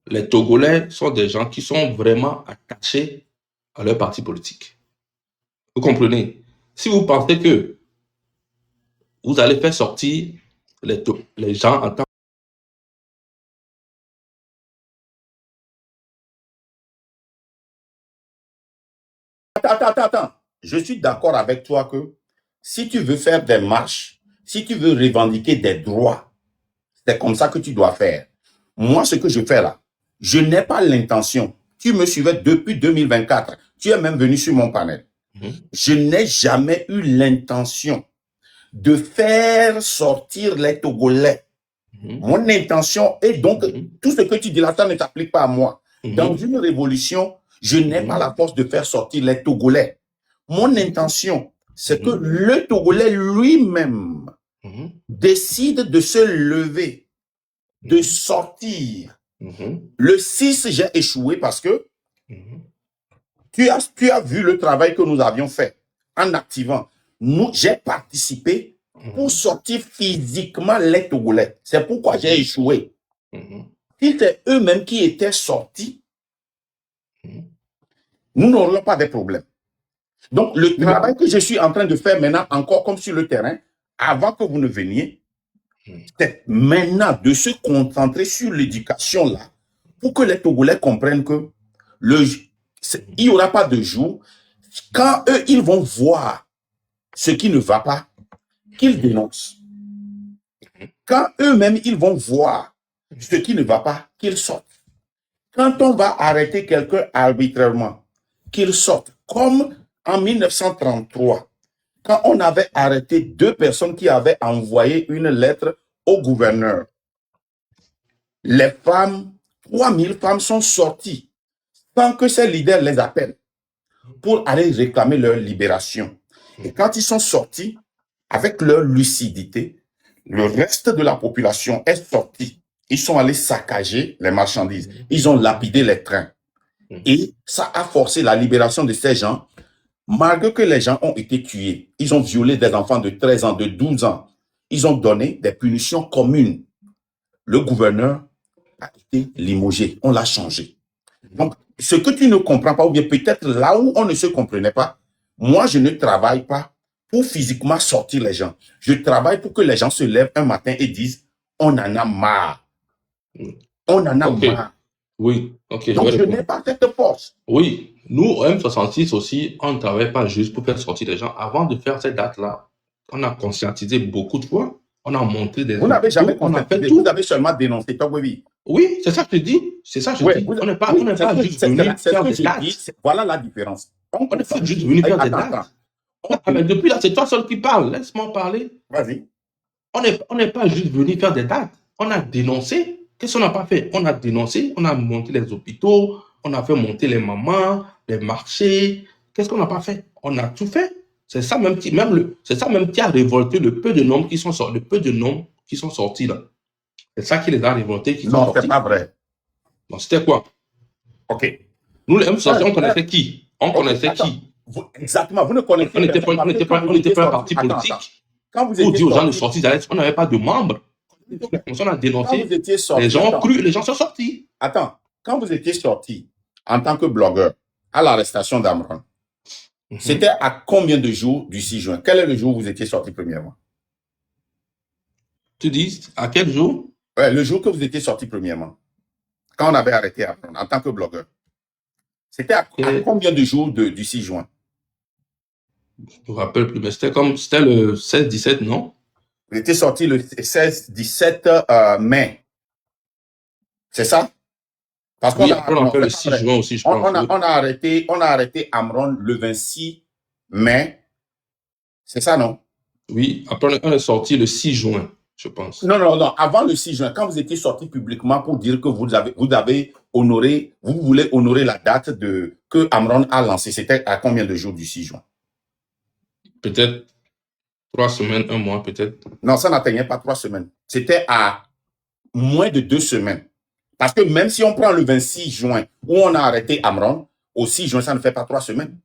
les Togolais sont des gens qui sont vraiment attachés à leur parti politique. Vous comprenez? Si vous pensez que vous allez faire sortir les gens en tant Attends. Je suis d'accord avec toi que si tu veux faire des marches, si tu veux revendiquer des droits, c'est comme ça que tu dois faire. Moi, ce que je fais là, je n'ai pas l'intention. Tu me suivais depuis 2024. Tu es même venu sur mon panel. Je n'ai jamais eu l'intention de faire sortir les Togolais. Mon intention est donc, tout ce que tu dis là, ça ne s'applique pas à moi. Dans une révolution, je n'ai pas la force de faire sortir les Togolais. Mon intention, c'est que le Togolais lui-même décide de se lever, de sortir. Le 6, j'ai échoué parce que tu as vu le travail que nous avions fait en activant. J'ai participé pour sortir physiquement les Togolais. C'est pourquoi j'ai échoué. Si c'est eux-mêmes qui étaient sortis, nous n'aurions pas de problème. Donc, le travail que je suis en train de faire maintenant, encore comme sur le terrain, avant que vous ne veniez, c'est maintenant de se concentrer sur l'éducation là, pour que les Togolais comprennent que il n'y aura pas de jour, quand eux, ils vont voir ce qui ne va pas, qu'ils dénoncent. Quand eux-mêmes, ils vont voir ce qui ne va pas, qu'ils sortent. Quand on va arrêter quelqu'un arbitrairement, qu'il sorte. Comme en 1933, quand on avait arrêté 2 personnes qui avaient envoyé une lettre au gouverneur. Les femmes, 3000 femmes sont sorties sans que ces leaders les appellent pour aller réclamer leur libération. Et quand ils sont sortis, avec leur lucidité, le reste de la population est sorti. Ils sont allés saccager les marchandises. Ils ont lapidé les trains. Et ça a forcé la libération de ces gens, malgré que les gens ont été tués. Ils ont violé des enfants de 13 ans, de 12 ans. Ils ont donné des punitions communes. Le gouverneur a été limogé. On l'a changé. Donc, ce que tu ne comprends pas, ou bien peut-être là où on ne se comprenait pas, moi, je ne travaille pas pour physiquement sortir les gens. Je travaille pour que les gens se lèvent un matin et disent, on en a marre. On en a marre. Oui, ok. Donc, je n'ai pas cette force. Oui, nous, au M66 aussi, on ne travaille pas juste pour faire sortir les gens. Avant de faire cette date-là, on a conscientisé beaucoup de fois. On a monté des Vous n'avez jamais hôpitaux, on a fait conscientisé, vous tout. avez seulement dénoncé Togwevi. Oui, c'est ça que je dis. C'est ça que je Ouais, dis. vous, On n'est pas, oui, on n'est c'est pas ce que, juste c'est venu là- c'est ce faire que des je dis, dates. voilà la différence. On On n'est pas juste consentit, venu faire des attends, dates. on Ah, mais dit, depuis là, c'est toi seul qui parle. Laisse-moi parler. vas-y. On n'est pas juste venu faire des dates. On a dénoncé. Qu'est-ce qu'on n'a pas fait? On a dénoncé, on a monté les hôpitaux, on a fait monter les mamans, les marchés. Qu'est-ce qu'on n'a pas fait? On a tout fait. C'est ça même qui, c'est ça même qui a révolté le peu de noms qui sont sortis, le peu de noms qui sont sortis là. C'est ça qui les a révoltés, qui sont Non, c'est sortis. pas vrai. Donc c'était quoi? OK. Nous, les M60, on Un, connaissait qui? On OK, connaissait attends. qui? Exactement, vous ne On connaissez n'était personne pas, on parce que n'était quand pas, vous on n'était étiez pas un sorti, parti attends, politique quand vous pour étiez dire aux gens de sorti, sortir. On n'avait pas de membres. On a quand vous dénoncé. étiez Les sorti, gens ont attends, cru, les gens sont sortis. quand vous étiez sorti en tant que blogueur à l'arrestation d'Amron, c'était à combien de jours du 6 juin? Quel est le jour où vous étiez sorti premièrement? Tu dis, à quel jour? Ouais, le jour que vous étiez sorti premièrement, quand on avait arrêté Amron en tant que blogueur. C'était à combien de jours du 6 juin? Je ne me rappelle plus, mais c'était le 16-17, non? Vous étiez sorti le 16-17 mai. C'est ça? Parce Oui, qu'on après on a fait le 6 juin aussi, je pense. on a arrêté Amron le 26 mai. C'est ça, non? Oui, après on est sorti le 6 juin, je pense. Non, avant le 6 juin, quand vous étiez sorti publiquement pour dire que vous avez honoré, vous voulez honorer la date que Amron a lancée, c'était à combien de jours du 6 juin? Peut-être 3 semaines, 1 mois, peut-être. Non, ça n'atteignait pas 3 semaines. C'était à moins de 2 semaines. Parce que même si on prend le 26 juin où on a arrêté Amron, au 6 juin, ça ne fait pas 3 semaines.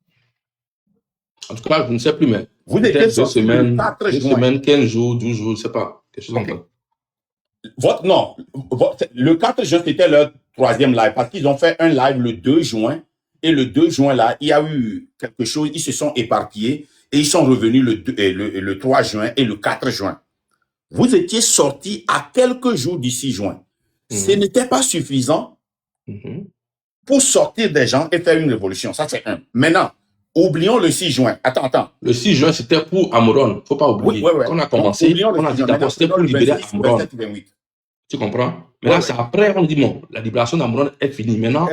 En tout cas, je ne sais plus, mais vous étiez 2 semaines, 4 2 juin. semaines, 15 jours, 12 jours, je ne sais pas. Quelque chose Okay. comme ça. Le 4 juin, c'était leur 3e live parce qu'ils ont fait un live le 2 juin. Et le 2 juin, là, il y a eu quelque chose, ils se sont éparpillés et ils sont revenus le 3 juin et le 4 juin. Vous étiez sortis à quelques jours du 6 juin. Ce n'était pas suffisant pour sortir des gens et faire une révolution. Ça, c'est un. Maintenant, oublions le 6 juin. Attends. Le 6 juin, c'était pour Amron. Il ne faut pas oublier. Oui. Quand on a commencé, on a dit d'abord c'était pour libérer Amron. Tu comprends? Maintenant, c'est après, on dit non, la libération d'Amron est finie. Maintenant,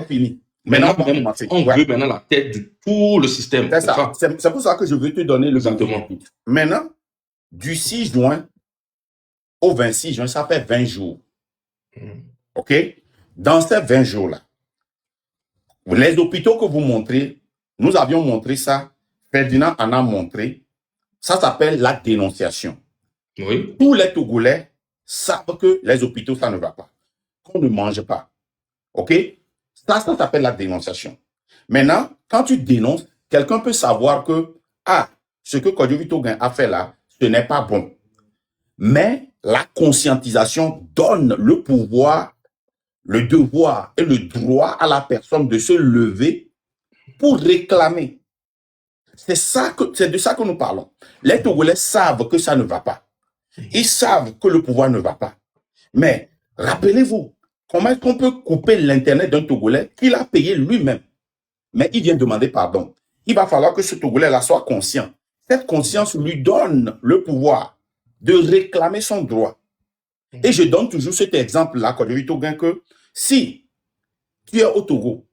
on veut maintenant la tête de tout le système. C'est ça. C'est pour ça que je veux te donner le Exactement. Maintenant, du 6 juin au 26 juin, ça fait 20 jours. OK? Dans ces 20 jours-là, les hôpitaux que vous montrez, nous avions montré ça, Ferdinand en a montré, ça s'appelle la dénonciation. Oui. Tous les Togolais savent que les hôpitaux, ça ne va pas. Qu'on ne mange pas. OK? Ça s'appelle la dénonciation. Maintenant, quand tu dénonces, quelqu'un peut savoir que, ce que Kodjovi Togun a fait là, ce n'est pas bon. Mais la conscientisation donne le pouvoir, le devoir et le droit à la personne de se lever pour réclamer. C'est de ça que nous parlons. Les Togolais savent que ça ne va pas. Ils savent que le pouvoir ne va pas. Mais rappelez-vous, comment est-ce qu'on peut couper l'Internet d'un Togolais qu'il a payé lui-même? Mais il vient demander pardon. Il va falloir que ce Togolais-là soit conscient. Cette conscience lui donne le pouvoir de réclamer son droit. Et je donne toujours cet exemple-là, que si tu es au Togo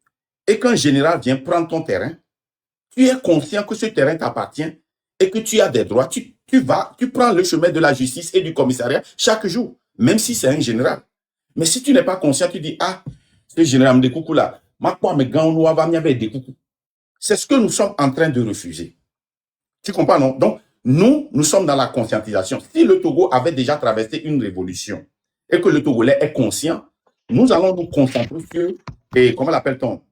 et qu'un général vient prendre ton terrain, tu es conscient que ce terrain t'appartient et que tu as des droits, tu prends le chemin de la justice et du commissariat chaque jour, même si c'est un général. Mais si tu n'es pas conscient, tu dis, ce général me coucou là, c'est ce que nous sommes en train de refuser. Tu comprends, non? Donc, nous sommes dans la conscientisation. Si le Togo avait déjà traversé une révolution et que le Togolais est conscient, nous allons nous concentrer sur, et comment l'appelle-t-on?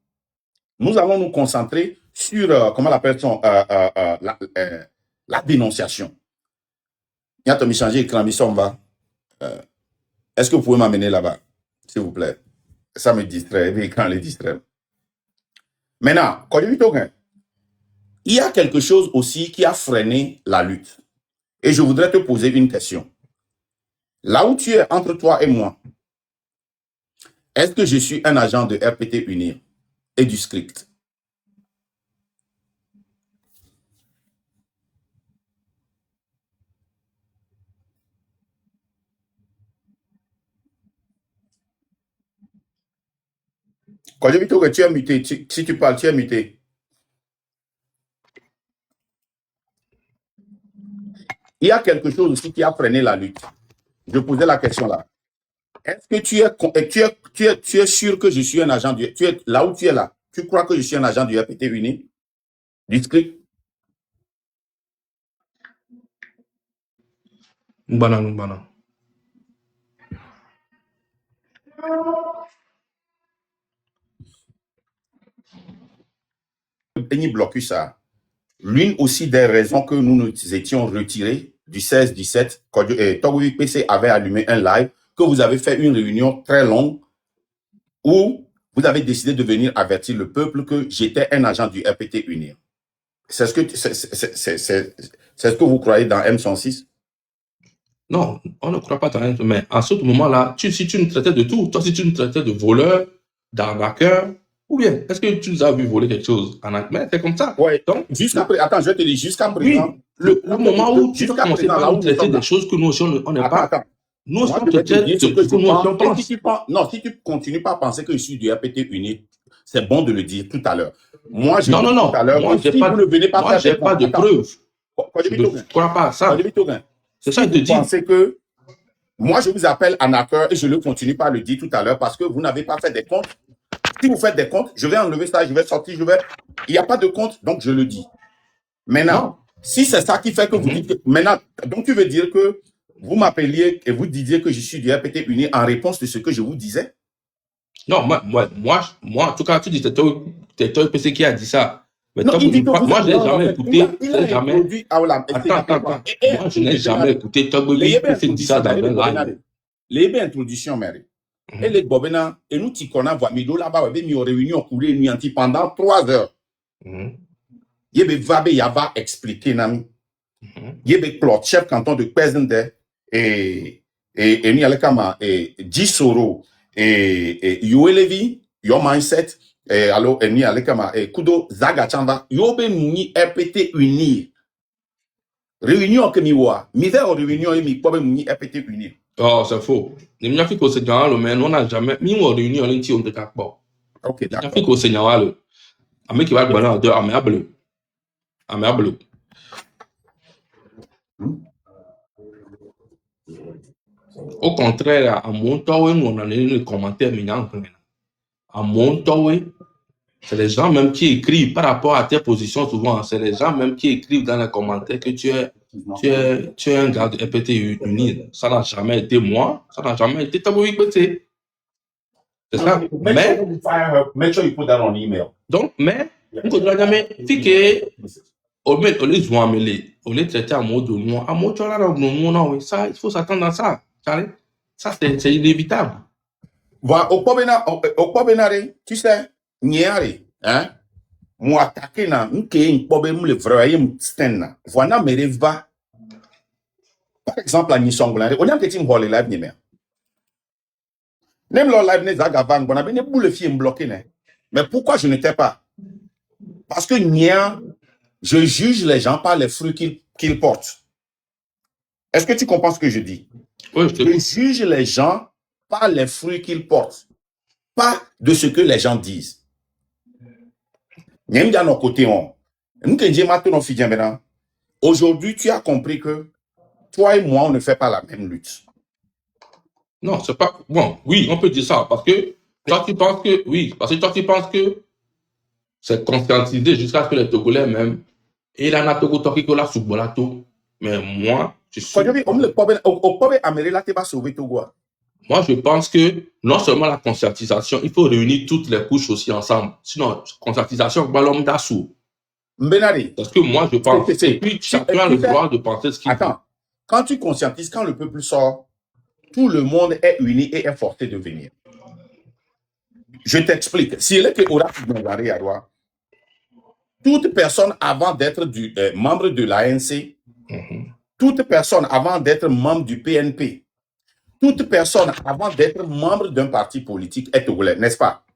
Nous allons nous concentrer sur, comment l'appelle-t-on, la dénonciation. Il y a Tommy Changé et on va. Est-ce que vous pouvez m'amener là-bas, s'il vous plaît? Ça me distrait, l'écran les distrait. Maintenant, il y a quelque chose aussi qui a freiné la lutte. Et je voudrais te poser une question. Là où tu es entre toi et moi, est-ce que je suis un agent de RPT UNIR et du script? Kodjebito, que tu es muté. Si tu parles, tu es muté. Il y a quelque chose aussi qui a freiné la lutte. Je posais la question là. Est-ce que tu es sûr que je suis un agent du... Tu es là où tu es là. Tu crois que je suis un agent du RPT Uni? Discret? Mbana. Benny blocus ça. L'une aussi des raisons que nous nous étions retirés du 16-17, quand Togo PC avait allumé un live, que vous avez fait une réunion très longue où vous avez décidé de venir avertir le peuple que j'étais un agent du RPT Unir. C'est ce que vous croyez dans M106? Non, on ne croit pas dans M106, mais à ce moment-là, si tu nous traitais de tout, toi, si tu nous traitais de voleur, d'arnaqueur, ou bien, est-ce que tu nous as vu voler quelque chose? Mais c'est comme ça. Ouais. Donc, attends, je vais te dire, jusqu'à présent. Oui, le moment où tu commences à nous traiter des choses que nous aussi, on n'est pas. Attends. Nous aussi, on te traite de ce que nous aussi, on pense. Non, si tu continues pas à penser que je suis du RPT unique, c'est bon de le dire tout à l'heure. Moi, je non, tout à l'heure, moi, si vous ne venez pas moi, j'ai pas de preuves. Je ne crois pas à ça. C'est ça, je te dis. Vous pensez que moi, je vous appelle arnaqueur et je ne continue pas à le dire tout à l'heure parce que vous n'avez pas fait des comptes. Si vous faites des comptes, je vais enlever ça, je vais sortir, il n'y a pas de compte, donc je le dis. Maintenant, si c'est ça qui fait que vous dites que... Maintenant, donc tu veux dire que vous m'appeliez et vous disiez que je suis du RPT uni en réponse de ce que je vous disais? Non, moi, en tout cas, tu dis que c'est toi PC qui a dit ça. Mais non, moi, je n'ai jamais écouté. Attends. Moi, je n'ai jamais écouté Togo PC dire ça dans un live. Les introductions, Mary. Et les bobena, et nous t'y connaissons, mais là-bas, mis en réunion pendant 3 heures. Yebe vabe yava expliquer nami. Yebe plot chef canton de Pesende et ni alekama et Jisoro et Yoelevi, your mindset et alors ni alekama et Kudo Zaga Chamba yobe muni RPT uni. Réunion que mi wa, mi vais en réunion et mi pobe muni RPT uni. Oh, c'est faux. Les gens qui se gagnent, mais on n'a jamais mis en réunion on est d'accord. OK, d'accord. Les gens qui se gagnent, mais qui va gagner deux amiable. Au contraire, à mon temps, on a les commentaires mignons. À mon temps, c'est les gens même qui écrivent par rapport à tes positions souvent. C'est les gens même qui écrivent dans les commentaires que tu es un gars de RPT uni. Ça n'a jamais été moi. Ça n'a jamais été Togo PC. C'est ça. Mais, make sure you put that on email. Donc, mais, on ne jamais fiquer. On les joint mêlés. On les traiter à mot de moi. À mot de là, ça, il faut s'attendre à ça. Ça, c'est inévitable. Voilà, au Pobenare, tu sais, niare, hein, moi attaquer na, n'ke une Poben le vrai, m'sten voilà me va. Par exemple, à Nisongolare, on a un petit mole live ni mer. Même leur live n'est zagavang, on a bien boule film bloqué, né. Mais pourquoi je n'étais pas? Parce que nia, je juge les gens par les fruits qu'ils portent. Est-ce que tu comprends ce que je dis? Oui, je juge les gens par les fruits qu'ils portent, pas de ce que les gens disent. Aujourd'hui, tu as compris que toi et moi, on ne fait pas la même lutte. Non, c'est pas... Bon, oui, on peut dire ça, parce que toi, tu penses que... Oui, parce que toi, tu penses que c'est conscientisé jusqu'à ce que les Togolais même... Et là, on a Togo Tokikola sous Bolato. Mais moi, je suis... Moi, je pense que non seulement la conscientisation, il faut réunir toutes les couches aussi ensemble. Sinon, conscientisation, ballon d'assou. Parce que moi, je pense. Et puis, chacun a le droit de penser ce qu'il veut. Attends, quand tu conscientises, quand le peuple sort, tout le monde est uni et est forcé de venir. Je t'explique. Si elle est que toute personne avant d'être membre de l'ANC, toute personne avant d'être membre du PNP, toute personne avant d'être membre d'un parti politique est togolais, n'est-ce pas?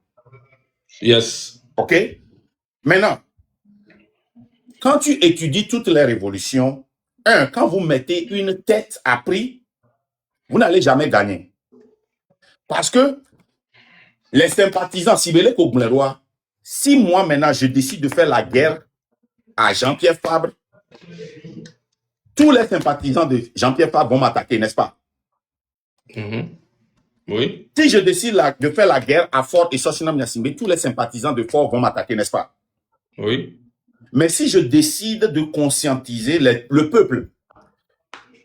Yes. OK? Maintenant, quand tu étudies toutes les révolutions, quand vous mettez une tête à prix, vous n'allez jamais gagner. Parce que Les sympathisants, si moi maintenant je décide de faire la guerre à Jean-Pierre Fabre, tous les sympathisants de Jean-Pierre Fabre vont m'attaquer, n'est-ce pas? Oui. Si je décide de faire la guerre à Fort et Sosinam Yassimbe, tous les sympathisants de Fort vont m'attaquer, n'est-ce pas? Oui. Mais si je décide de conscientiser le peuple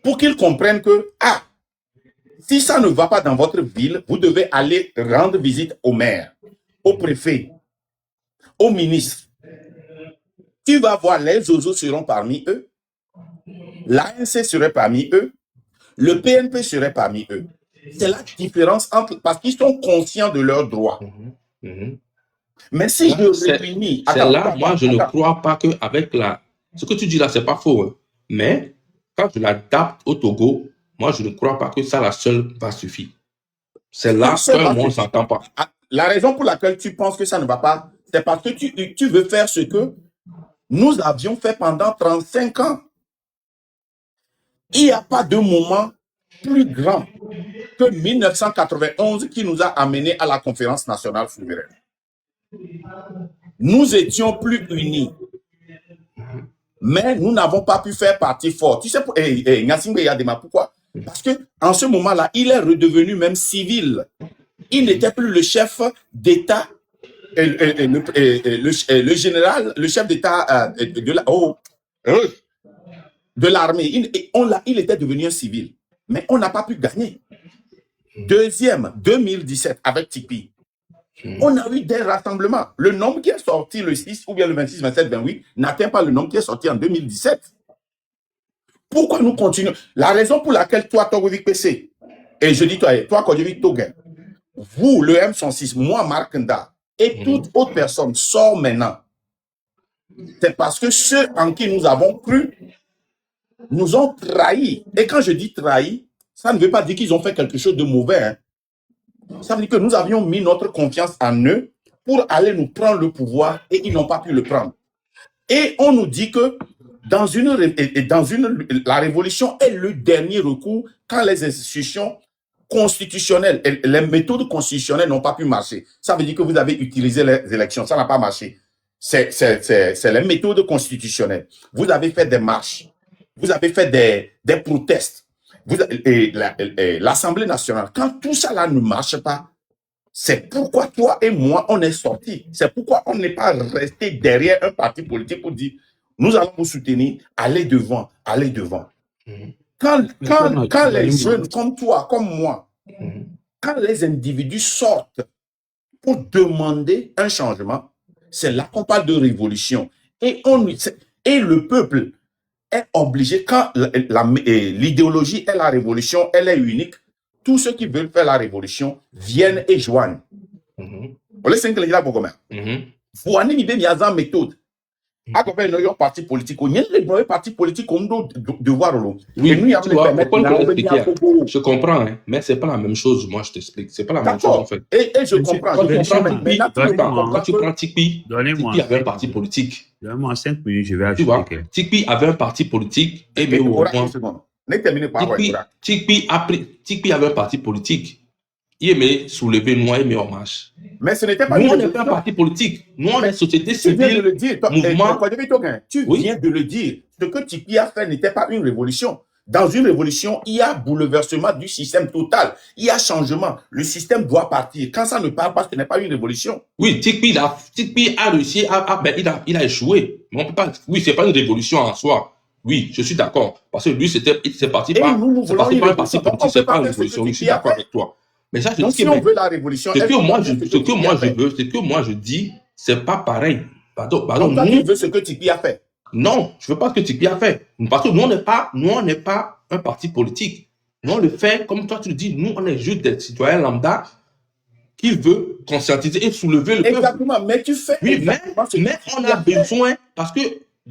pour qu'ils comprennent que, si ça ne va pas dans votre ville, vous devez aller rendre visite au maire, au préfet, au ministre. Tu vas voir, les Ozo seront parmi eux, l'ANC serait parmi eux, le PNP serait parmi eux. C'est la différence entre, parce qu'ils sont conscients de leurs droits. Mais si là, je réunis... C'est là, moi, je ne crois pas qu'avec ce que tu dis là, c'est pas faux. Hein. Mais quand je l'adapte au Togo, moi, je ne crois pas que ça, la seule, va suffire. C'est là que moi, on ne s'entend pas. La raison pour laquelle tu penses que ça ne va pas, c'est parce que tu veux faire ce que nous avions fait pendant 35 ans. Il n'y a pas de moment plus grand que 1991 qui nous a amenés à la conférence nationale souveraine. Nous étions plus unis. Mais nous n'avons pas pu faire partie forte. Tu sais, Ngassimbe Yadema, pourquoi? Parce qu'en ce moment-là, il est redevenu même civil. Il n'était plus le chef d'État, le général, le chef d'État de l'armée. Il était devenu un civil. Mais on n'a pas pu gagner. Deuxième, 2017, avec Tipi. On a eu des rassemblements. Le nombre qui est sorti le 6 ou bien le 26, 27, 28 n'atteint pas le nombre qui est sorti en 2017. Pourquoi nous continuons? La raison pour laquelle toi, Togovik PC, et je dis toi, Kodjovik Togen, vous, le M106, moi, Marc Nda, et toute autre personne sort maintenant, c'est parce que ceux en qui nous avons cru nous ont trahis. Et quand je dis trahis, ça ne veut pas dire qu'ils ont fait quelque chose de mauvais. Hein. Ça veut dire que nous avions mis notre confiance en eux pour aller nous prendre le pouvoir et ils n'ont pas pu le prendre. Et on nous dit que la révolution est le dernier recours quand les institutions constitutionnelles et les méthodes constitutionnelles n'ont pas pu marcher. Ça veut dire que vous avez utilisé les élections, ça n'a pas marché. C'est les méthodes constitutionnelles. Vous avez fait des marches, vous avez fait des protestes. L'Assemblée nationale, quand tout ça là ne marche pas, c'est pourquoi toi et moi, on est sortis. C'est pourquoi on n'est pas resté derrière un parti politique pour dire, nous allons vous soutenir, allez devant, allez devant. Quand les jeunes comme toi, comme moi, quand les individus sortent pour demander un changement, c'est là qu'on parle de révolution. Et le peuple est obligé, quand l'idéologie est la révolution, elle est unique, tous ceux qui veulent faire la révolution viennent et joignent. Vous laissez que les gens vous avez une méthode. À côté de nos partis politiques, il y a des partis politiques qu'on doit devoir. Oui, tu vois, je comprends, hein, mais c'est pas la même chose. Moi, je t'explique. C'est pas la même chose en fait. Et je comprends. Quand tu prends Tikpi, Tikpi avait un parti politique. Donne-moi 5 minutes, je vais ajouter. Tu vois, Tikpi avait un parti politique et Tikpi avait un parti politique. Il aimait soulever Noir, il aimait en marche. Mais ce n'était pas nous, on n'est pas un parti politique. Nous, on est société civile. Tu viens de le dire. Mouvement. Tu viens de le dire. Ce que Tikpi a fait n'était pas une révolution. Dans une révolution, il y a bouleversement du système total. Il y a changement. Le système doit partir. Quand ça ne part pas, ce n'est pas une révolution. Oui, Tikpi a réussi, il a échoué. Mais on peut pas, oui, c'est pas une révolution en soi. Oui, je suis d'accord. Parce que lui, c'est parti par un parti politique, c'est pas une révolution. Je suis d'accord avec toi. Mais ça, donc, si on veut la révolution, ce que moi je dis, c'est pas pareil. Pardon. Donc, toi, tu veux ce que Tikpi a fait? Non, je veux pas ce que Tikpi a fait. Parce que nous, on n'est pas un parti politique. Nous, on le fait, comme toi, tu le dis, nous, on est juste des citoyens lambda qui veut conscientiser et soulever le peuple. Exactement, mais tu fais. Oui, mais on a besoin, parce que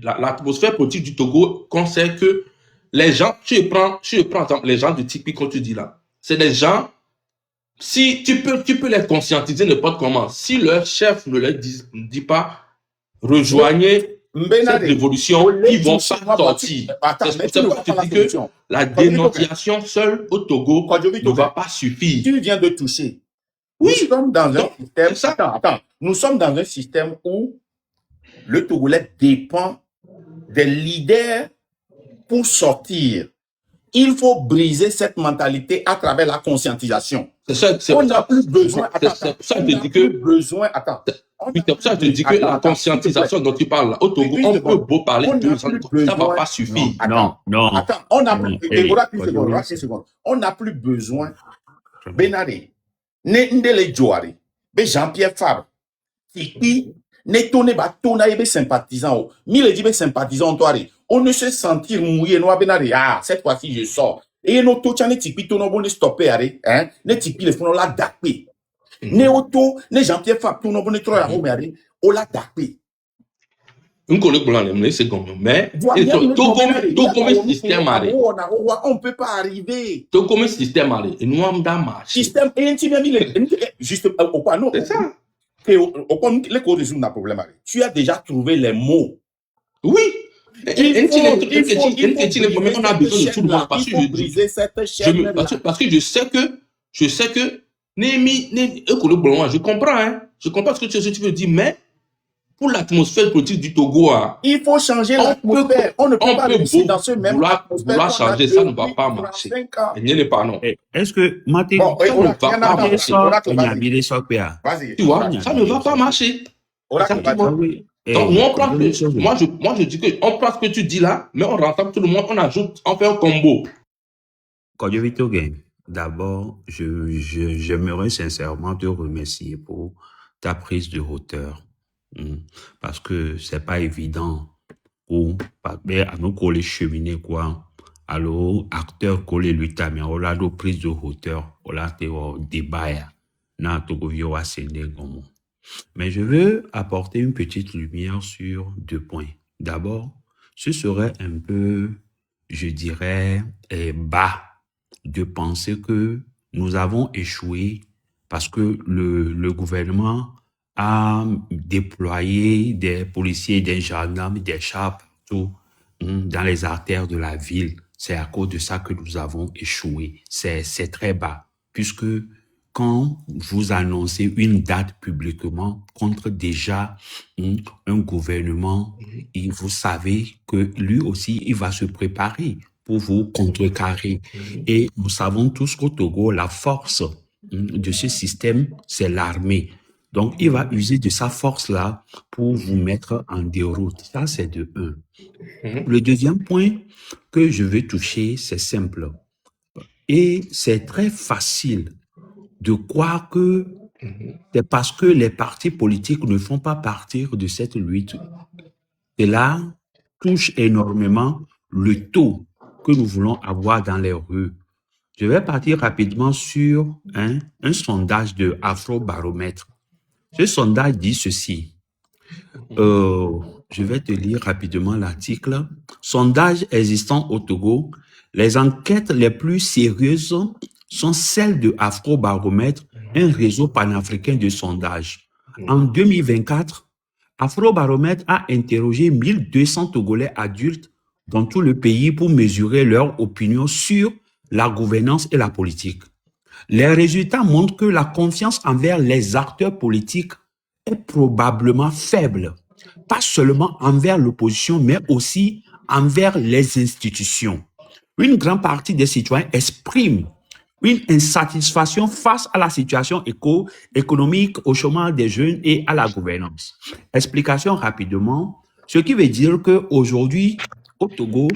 l'atmosphère politique du Togo, qu'on sait que les gens, je prends exemple, les gens de Tikpi, comme tu dis là, c'est des gens. Si tu peux les conscientiser n'importe comment, si leur chef ne leur dit pas rejoignez cette révolution, ils vont pas sortir. C'est pourquoi je dis que la dénonciation seule au Togo ne va pas suffire. Tu viens de toucher Oui, Nous sommes dans un donc, système. c'est ça. Attends. Nous sommes dans un système où le Togolais dépend des leaders pour sortir. Il faut briser cette mentalité à travers la conscientisation. C'est ça, c'est On n'a ça. plus besoin. C'est Attends, pour ça que on je n'a dis plus que, besoin. Attends. On oui, n'a c'est pour ça que je plus dis que besoin. la Attends, s'il te plaît. conscientisation dont tu parles, là, au Togo, Une on peut seconde. beau parler On de n'a ça plus va besoin. pas Non, suffire. attends. Non, non, Attends, on n'a non. plus. Hey, Déborah, une quand seconde. je Une vais- seconde. On n'a plus besoin. Benare. Ne ndele Joare. Be Jean-Pierre Fabre. Tipi. Ne tone ba tona ebe sympathisant. Oh. Mille dit be sympathisant toare. On ne se sentir mouillé noa Benare. Ah, cette fois-ci je sors. Et no to chane tipi tono bon ne stopper are. Hein? Ne tipi le fono la dakpe. Ne auto, ne Jean-Pierre Fabre tono bon ne troya home are. O la dakpe. Un collègue blanc, c'est comme mais Voilà, tout comme système arrêt. on ne peut pas arriver. Tout comme système arrêt. Et nous avons marché. Système, et juste, au quoi, non. C'est ça. Au quoi, les causes résoudre un problème. Tu as déjà trouvé les mots. Oui. Il faut on a besoin de tout le monde parce que briser cette chaîne. parce que je sais que je comprends, hein. Je comprends ce que tu veux dire, mais pour l'atmosphère politique du Togo, il faut changer l'atmosphère. On ne peut pas réussir dans ce même atmosphère. Vouloir changer, ça ne va pas marcher. Il n'y a pas, non. Est-ce que Maté, Bon, ça ne va pas marcher. tu vois, vas-y. Tu vois, ça ne va pas marcher. Exactement. Donc, nous, on prend moi, je dis que on prend ce que tu dis là, mais on rassemble tout le monde, on ajoute, on fait un combo. Kodjovito Gang, d'abord, j'aimerais sincèrement te remercier pour ta prise de hauteur. Parce que c'est pas évident pour à nous coller cheminer quoi. Alors, acteur coller lutter, mais on a d'autres prises de hauteur, on a des débats, na togovio à Sénégal. Mais je veux apporter une petite lumière sur 2 points. D'abord, ce serait un peu, je dirais, bas de penser que nous avons échoué parce que le gouvernement a déployé des policiers, des gendarmes, des chars partout dans les artères de la ville. C'est à cause de ça que nous avons échoué. C'est très bas, puisque quand vous annoncez une date publiquement contre déjà un gouvernement, et vous savez que lui aussi, il va se préparer pour vous contrecarrer. Et nous savons tous qu'au Togo, la force de ce système, c'est l'armée. Donc, il va user de sa force-là pour vous mettre en déroute. Ça, c'est de 1. Le deuxième point que je veux toucher, c'est simple. Et c'est très facile de croire que c'est parce que les partis politiques ne font pas partir de cette lutte. Cela touche énormément le taux que nous voulons avoir dans les rues. Je vais partir rapidement sur un sondage de Afrobaromètre. Ce sondage dit ceci. Je vais te lire rapidement l'article. Sondage existant au Togo. Les enquêtes les plus sérieuses sont celles de Afrobaromètre, un réseau panafricain de sondage. En 2024, Afrobaromètre a interrogé 1200 Togolais adultes dans tout le pays pour mesurer leur opinion sur la gouvernance et la politique. Les résultats montrent que la confiance envers les acteurs politiques est probablement faible, pas seulement envers l'opposition, mais aussi envers les institutions. Une grande partie des citoyens expriment une insatisfaction face à la situation économique, au chômage des jeunes et à la gouvernance. Explication rapidement, ce qui veut dire qu'aujourd'hui, au Togo,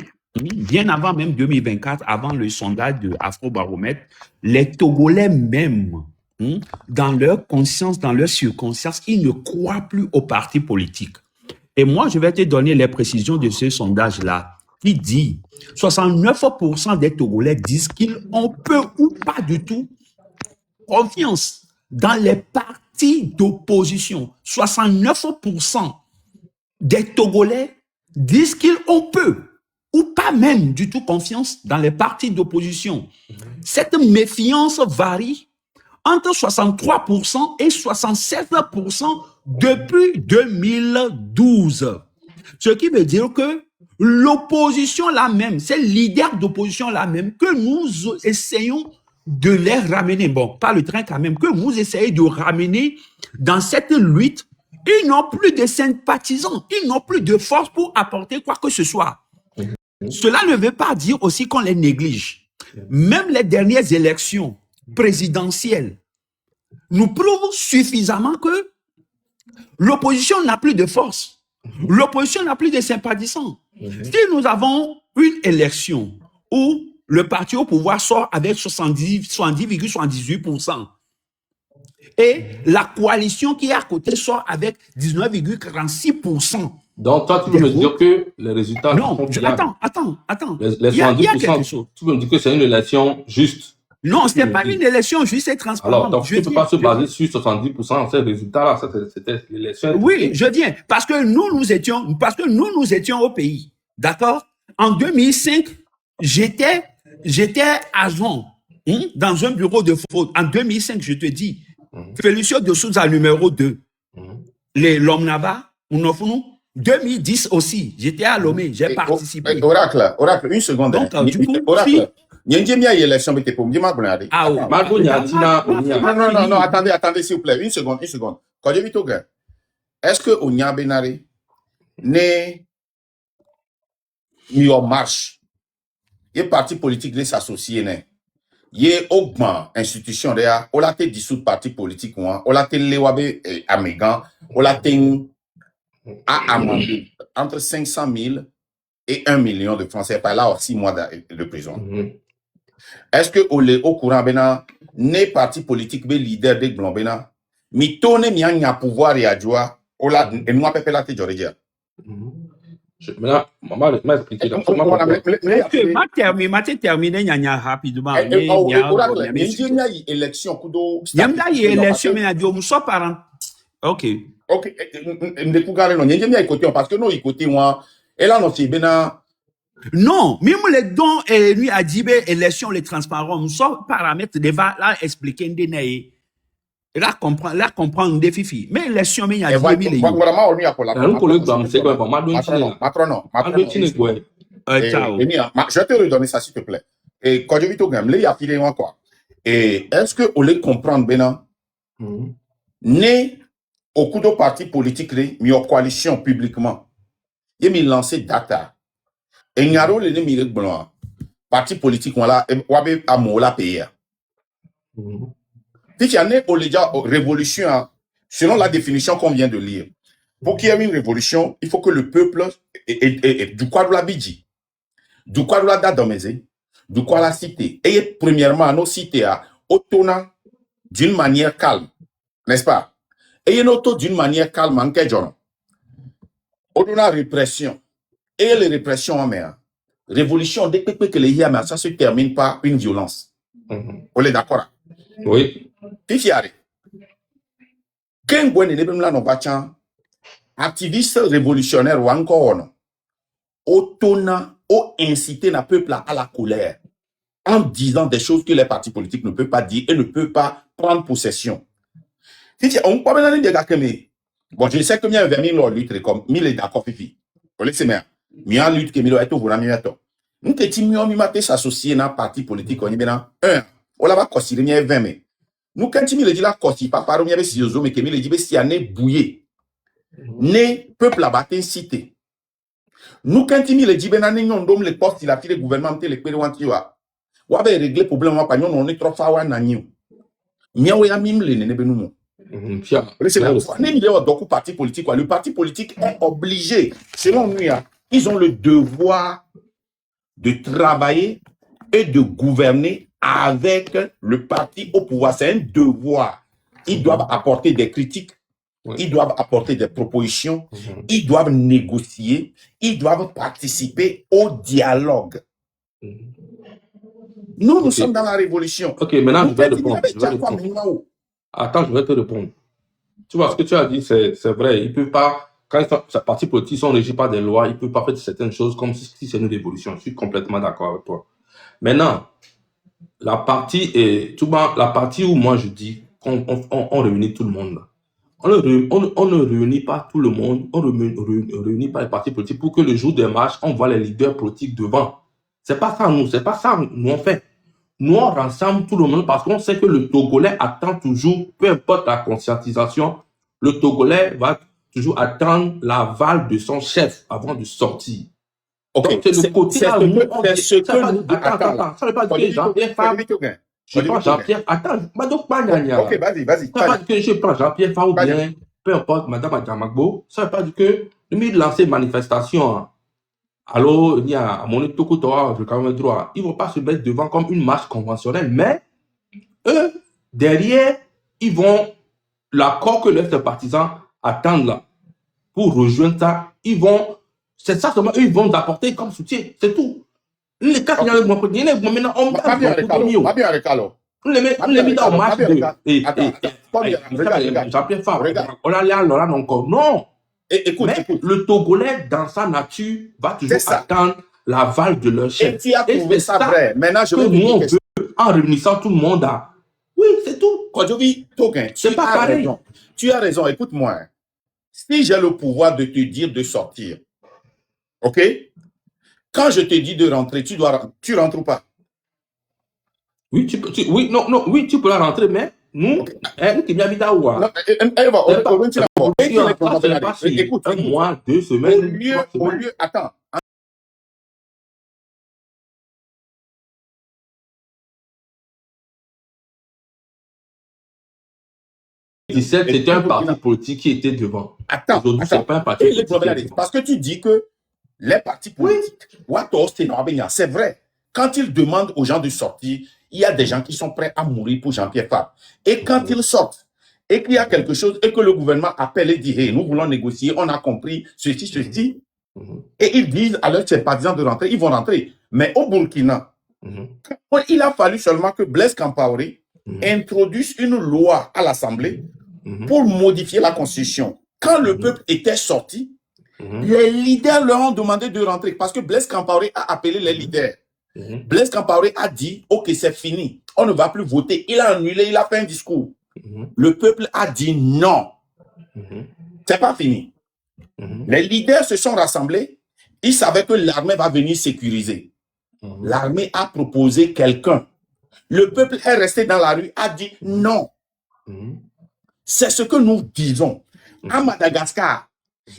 bien avant même 2024, avant le sondage de Afrobaromètre, les Togolais même, dans leur conscience, dans leur subconscience, ils ne croient plus aux partis politiques. Et moi, je vais te donner les précisions de ce sondage-là. Il dit 69% des Togolais disent qu'ils ont peu ou pas du tout confiance dans les partis d'opposition. 69% des Togolais disent qu'ils ont peu ou pas même du tout confiance dans les partis d'opposition. Cette méfiance varie entre 63% et 76% depuis 2012. Ce qui veut dire que l'opposition là même, ces leaders d'opposition là même, que nous essayons de les ramener, bon, pas le train quand même, que vous essayez de ramener dans cette lutte, ils n'ont plus de sympathisants, ils n'ont plus de force pour apporter quoi que ce soit. Cela ne veut pas dire aussi qu'on les néglige. Même les dernières élections présidentielles nous prouvent suffisamment que l'opposition n'a plus de force. L'opposition n'a plus de sympathisants. Si nous avons une élection où le parti au pouvoir sort avec 70,78% et la coalition qui est à côté sort avec 19,46%. Donc, toi, tu veux me dire que les résultats Non, sont fiables. attends. Les Il y a quelque 70%, chose. tu veux me dire que c'est une élection juste. Non, ce n'est pas une élection juste et transparente. Alors, donc, tu ne peux pas se baser sur 70% de ces résultats-là. C'était l'élection. Oui, je viens. Parce que nous nous étions au pays. D'accord? En 2005, j'étais agent dans un bureau de fraude. En 2005, je te dis, Félicio de Souza, numéro 2. L'Omnaba, 2010 aussi, j'étais à Lomé, j'ai participé. Oracle, une seconde. Donc, du coup, Oracle, Nyendjemia élection, mais t'es pour me dire, ah oui. Non, attendez, s'il vous plaît, une seconde. Quand je vis au gars, est-ce que au Benare n'est mis en marche? Il y a parti politique qui s'associe, il y a augment institution derrière, on l'a été dissout parti politique, on l'a été lewabe amégan, on l'a été à amender entre 500 000 et 1 million de francs CFA, là, 6 mois de prison. Est-ce que au courant bena né parti politique be leader de blanc bena mi tone mi anya pouvoir et adjoa ola et moi pepe la te joregia. Maintenant, maman m'a expliqué. Ma terminé nyanya rapidement. Nyanya élection kudo. Nyanya élection mais adio muso parent. OK. Ndekugare non nyanya ikote parce que non ikote moi et là non c'est bena. Non, même les dons et lui a dit élection les transparents, nous sommes paramètres déjà là expliquer ndene. Là comprendre des fifi. Mais élection mais il y a 10 000 euros. Je vais te redonner ça s'il te plaît. Et quand je vis au gamme, il y a filé quoi. Et est-ce que vous voulez comprendre Bénin? Né au coup de parti politique, mis en coalition publiquement, il m'a lancé data. Et n'y a pas de blanc. Parti politique, voilà, wabe amola payer. Si tu as une révolution, selon la définition qu'on vient de lire, pour qu'il y ait une révolution, il faut que le peuple, du quoi de la bidji, du quoi de la dadomeze, du quoi la cité, et premièrement, nos cités, autona d'une manière calme, n'est-ce pas? Et une auto d'une manière calme, en quel genre? Autona répression. Et les répressions en mer. Révolution, dès que les yams, ça se termine par une violence. On est d'accord? Oui. Tifiare. Quand vous avez activiste révolutionnaire ou encore, autona, inciter le peuple à la colère en disant des choses que les partis politiques ne peuvent pas dire et ne peuvent pas prendre possession. On peut pas dire que bon, je sais que il y a 20 000 luttes comme 1000 est d'accord, Fifi. Vous laissez bien. Mais en lutte que Milo est au volant, nous te timions, nous maté s'associer dans parti politique, on y bien un. On l'a pas considéré 20 000. Nous quand il dit la considère pas par mais si mais que il dit si année bouillé. Né peuple a battu cité. Nous quand il dit ben année non dom les postes il a fait le gouvernement les pérouantiwa. Ou avait réglé problème pas on est trop fort na niou. Miaou ya mim le ne benoumo. Le parti politique, le parti politique est obligé, selon nous, ils ont le devoir de travailler et de gouverner avec le parti au pouvoir. C'est un devoir. Ils doivent apporter des critiques, ils doivent apporter des propositions, ils doivent négocier, ils doivent participer au dialogue. Nous sommes dans la révolution. Ok, maintenant je vais répondre. Attends, je vais te répondre. Tu vois, ce que tu as dit, c'est vrai. Ils ne peuvent pas, quand ces partis politiques sont régis par des lois, ils ne peuvent pas faire certaines choses comme si c'est une révolution. Je suis complètement d'accord avec toi. Maintenant, la partie où moi je dis qu'on réunit tout le monde. On ne réunit pas tout le monde, on ne réunit pas les partis politiques pour que le jour des marches, on voit les leaders politiques devant. C'est pas ça, nous on fait. nous on rassemble tout le monde parce qu'on sait que le Togolais attend toujours, peu importe la conscientisation, le Togolais va toujours attendre l'aval de son chef avant de sortir. Ok, Donc, c'est le côté c'est là, ce nous, que, on c'est dit, ce ça que veut nous... pas, attends, ça veut pas dire que Jean-Pierre Favre, je prends Jean-Pierre, attends, donc pas gagner. Ok, vas-y. Ça veut pas dire que je prends Jean-Pierre Favre ou bien, peu importe, Madame Adjamagbo, ça veut pas dire que, nous lancer manifestation, hein. Alors, il y a à mon Toko Toa, je quand même droit, ils vont pas se mettre devant comme une marche conventionnelle, mais eux, derrière, ils vont, l'accord que leurs partisans attendent là, pour rejoindre ça, ils vont, c'est ça seulement, eux, ils vont apporter comme soutien, c'est tout. Les cas qui ont maintenant, on Pas bien avec alors. on les met dans le match de Jean-Pierre Favre, on a l'air là encore. Non! Écoute. Le Togolais, dans sa nature, va toujours attendre l'aval de leur chef. Et tu as trouvé ça vrai. Maintenant, je que vais nous, on veut, en réunissant tout le monde à... Oui, c'est tout. Kodjovi Toguin, C'est pas pareil. Tu as raison, écoute-moi. Si j'ai le pouvoir de te dire de sortir, ok? Quand je te dis de rentrer, tu rentres ou pas? Oui, tu peux la rentrer, mais nous, qui bien vite à voir. Écoute, un mois, 2 semaines. Au lieu, attends. C'était un parti politique qui était devant. Attends. C'est pas un parti politique. Parce que tu dis que les partis politiques, c'est vrai. Quand ils demandent aux gens de sortir, il y a des gens qui sont prêts à mourir pour Jean-Pierre Favre. Et quand ils sortent, et qu'il y a quelque chose, et que le gouvernement appelle et dit, hey, nous voulons négocier, on a compris ceci, et ils disent à leurs sympathisants de rentrer, ils vont rentrer. Mais au Burkina, il a fallu seulement que Blaise Compaoré introduise une loi à l'Assemblée pour modifier la Constitution. Quand le peuple était sorti, les leaders leur ont demandé de rentrer parce que Blaise Compaoré a appelé les leaders. Blaise Compaoré a dit, ok, c'est fini, on ne va plus voter. Il a annulé, il a fait un discours. Le peuple a dit non. C'est pas fini. Les leaders se sont rassemblés. Ils savaient que l'armée va venir sécuriser. L'armée a proposé quelqu'un. Le peuple est resté dans la rue, a dit non. C'est ce que nous disons. À Madagascar,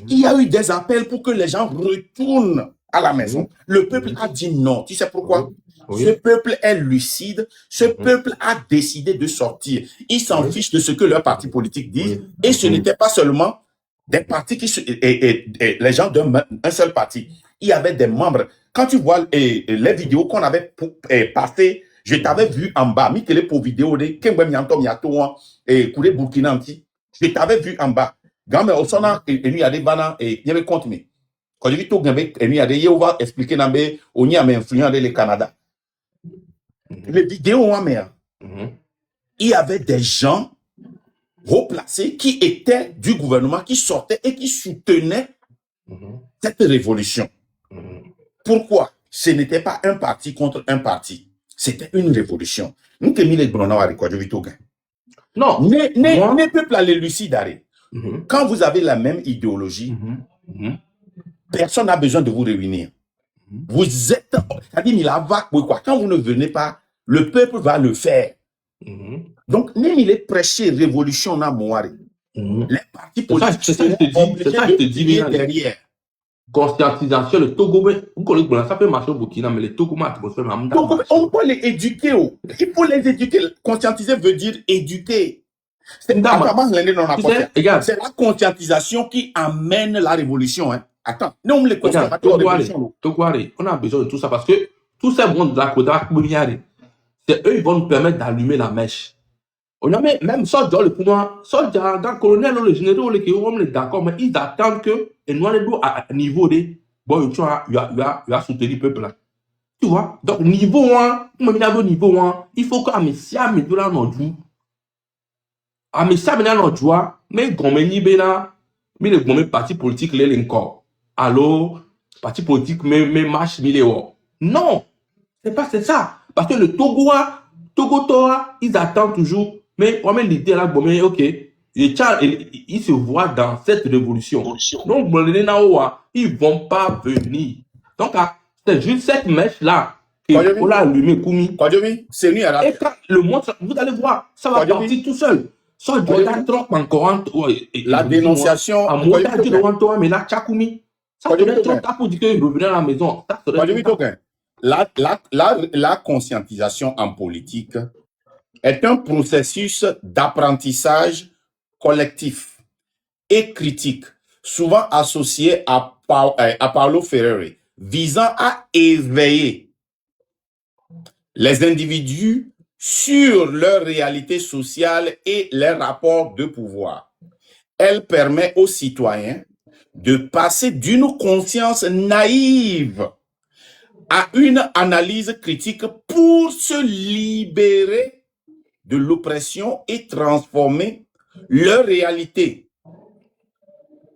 il y a eu des appels pour que les gens retournent à la maison. Le peuple a dit non. Tu sais pourquoi? Ce peuple est lucide. Ce peuple a décidé de sortir. Ils s'en fichent de ce que leurs partis politiques disent. Et ce n'était pas seulement des partis les gens d'un seul parti. Il y avait des membres. Quand tu vois les vidéos qu'on avait passées, je t'avais vu en bas. Pour vidéo de et Burkina. Je t'avais vu en bas. Gambe Osona et lui a des bana et il y avait compte mais quand je dis tout gambe et lui a des va expliquer nambe on y a influent le Canada. Les vidéos il y avait des gens haut placés qui étaient du gouvernement qui sortaient et qui soutenaient cette révolution. Pourquoi? Ce n'était pas un parti contre un parti. C'était une révolution. Nous te mis les bronards avec quoi je vis tout gain. Non, ne peuple à les lucides. Quand vous avez la même idéologie, personne n'a besoin de vous réunir. Vous êtes, quand vous ne venez pas, le peuple va le faire. Donc, il est prêché révolution na Mouari. Les partis politiques c'est ça que je te dis derrière. Conscientisation, le Togo, vous connaissez, ça peut marcher au Burkina, mais les Togo, on peut les éduquer. Il faut les éduquer. Conscientiser veut dire éduquer. C'est la conscientisation qui amène la révolution. Attends, nous, les conscientisation. On a besoin de tout ça parce que tout ça, c'est eux qui vont nous permettre d'allumer la mèche. On a même ça, dans le pouvoir, ça, dans le colonel, le général, les d'accord, mais ils attendent que, et nous, à niveau de, bon, tu vois, il y a soutenu le peuple là. Tu vois? Donc, niveau 1, il faut qu'à Messia, mais de là, non, à Messia, mais non, tu vois, mais Gomeni, mais le parti politique, les encore. Alors, parti politique, mais marche, mais non, c'est ça. Parce que le Togo, ils attendent toujours. Mais on met l'idée là, ok, ils se voient dans cette révolution. Donc, ils ne vont pas venir. Donc, c'est juste cette mèche là Kodjovi, on l'a allumé, Koumi. Kodjovi, c'est lui à la Et quand le monde, vous allez voir, ça va Kodjovi, partir tout seul. Ça, Kodjovi, Jordan Trump encore, la dénonciation, à moi, t'as dit devant toi, mais là, Tchakoumi. Ça Kodjovi serait trop Token, tard pour dire qu'il revenait à la maison. Ça serait Kodjovi trop tard. Token, la conscientisation en politique est un processus d'apprentissage collectif et critique, souvent associé à Paulo Freire, visant à éveiller les individus sur leur réalité sociale et leurs rapports de pouvoir. Elle permet aux citoyens de passer d'une conscience naïve à une analyse critique pour se libérer de l'oppression et transformer leur réalité.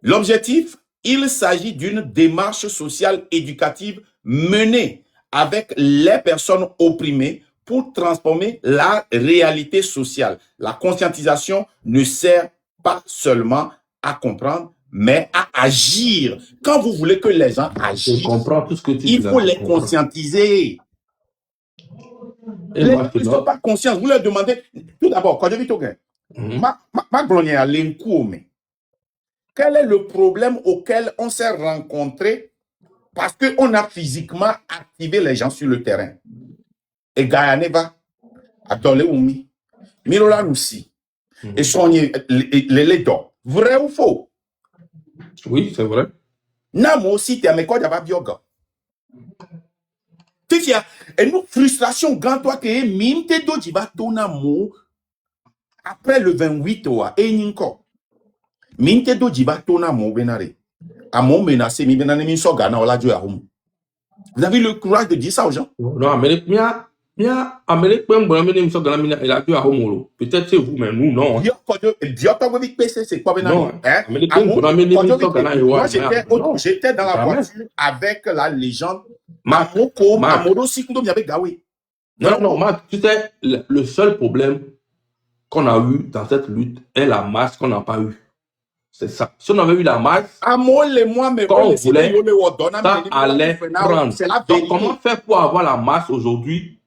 L'objectif, il s'agit d'une démarche sociale éducative menée avec les personnes opprimées pour transformer la réalité sociale. La conscientisation ne sert pas seulement à comprendre, mais à agir. Quand vous voulez que les gens Je agissent, comprends tout ce que tu dis. il faut les conscientiser. Et Les moi, gens je ne te sont donne. pas conscients. Vous leur demandez, tout d'abord, quand je vis Togen, quel est le problème auquel on s'est rencontré parce qu'on a physiquement activé les gens sur le terrain? Et Gayaneva, Adole Oumi, Mirola Noussi, et Soigné les dons. Vrai ou faux? Oui, c'est vrai. Namo aussi, tu as mes codes à Bioga. Tu sais, et nous, frustration, grand toi, que minte do jiba tonamo après le 28 oa, et ninko. Minte do jiba tonamo benare. À mon menacé, mi benane min so gana ola jo ahum. Vous avez le courage de dire ça aux gens? Non, Amérique, Amérique, peut-être c'est vous, mais nous, non. C'est quoi Non, benane? Amérique, Moi, j'étais dans la voiture avec la légende Amoko, Amodo Sikundo Miabe Gawe. Non, tu sais, le seul problème qu'on a eu dans cette lutte est la masse qu'on n'a pas eu. C'est ça. Si on avait eu la masse, quand on voulait, ça allait prendre. C'est la Donc, vérité. comment faire pour avoir la masse aujourd'hui?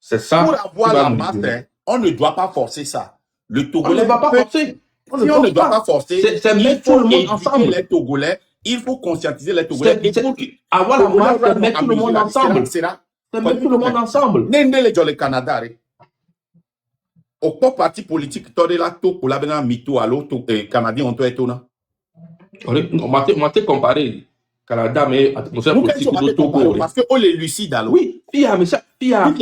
C'est ça. Pour avoir la masse, on ne doit pas forcer ça. Le Togolais on ne va pas forcer. On ne doit pas forcer. C'est mettre tout le monde ensemble. Les Togolais, il faut conscientiser les Togolais. Avoir la masse, c'est mettre tout le monde ensemble. C'est mettre tout le monde ensemble. Nende le Canada. Au parti politique, tu là tout pour la bena mito à l'autre Canadien on peut être là. On m'a comparé Canada mais atmosphère politique de Togo. Parce que on les lucide alors. Oui, mais ça, il y a du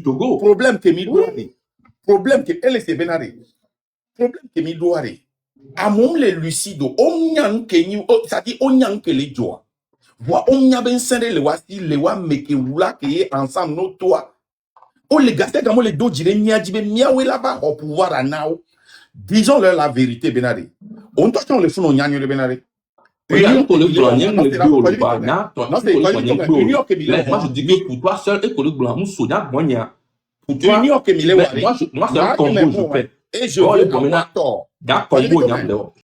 Togo. Problème que mi problème que elle est benare. Problème que mi doare. À mon les lucido, on nyang que ni ça dit on nyang que les joie. Vois on nya ben sende le wasi le wa meke wula que ensemble no toi. Oh les gars, c'est comme les deux dirent niajibe miawe là-bas au pouvoir à nao. Disons-leur la vérité, Benari. On touche les fonds au nyagno de Benari. Moi, je dis que pour toi seul, et pour le blanc, pour toi, moi, c'est un combo, je fais. Et je veux avoir tort.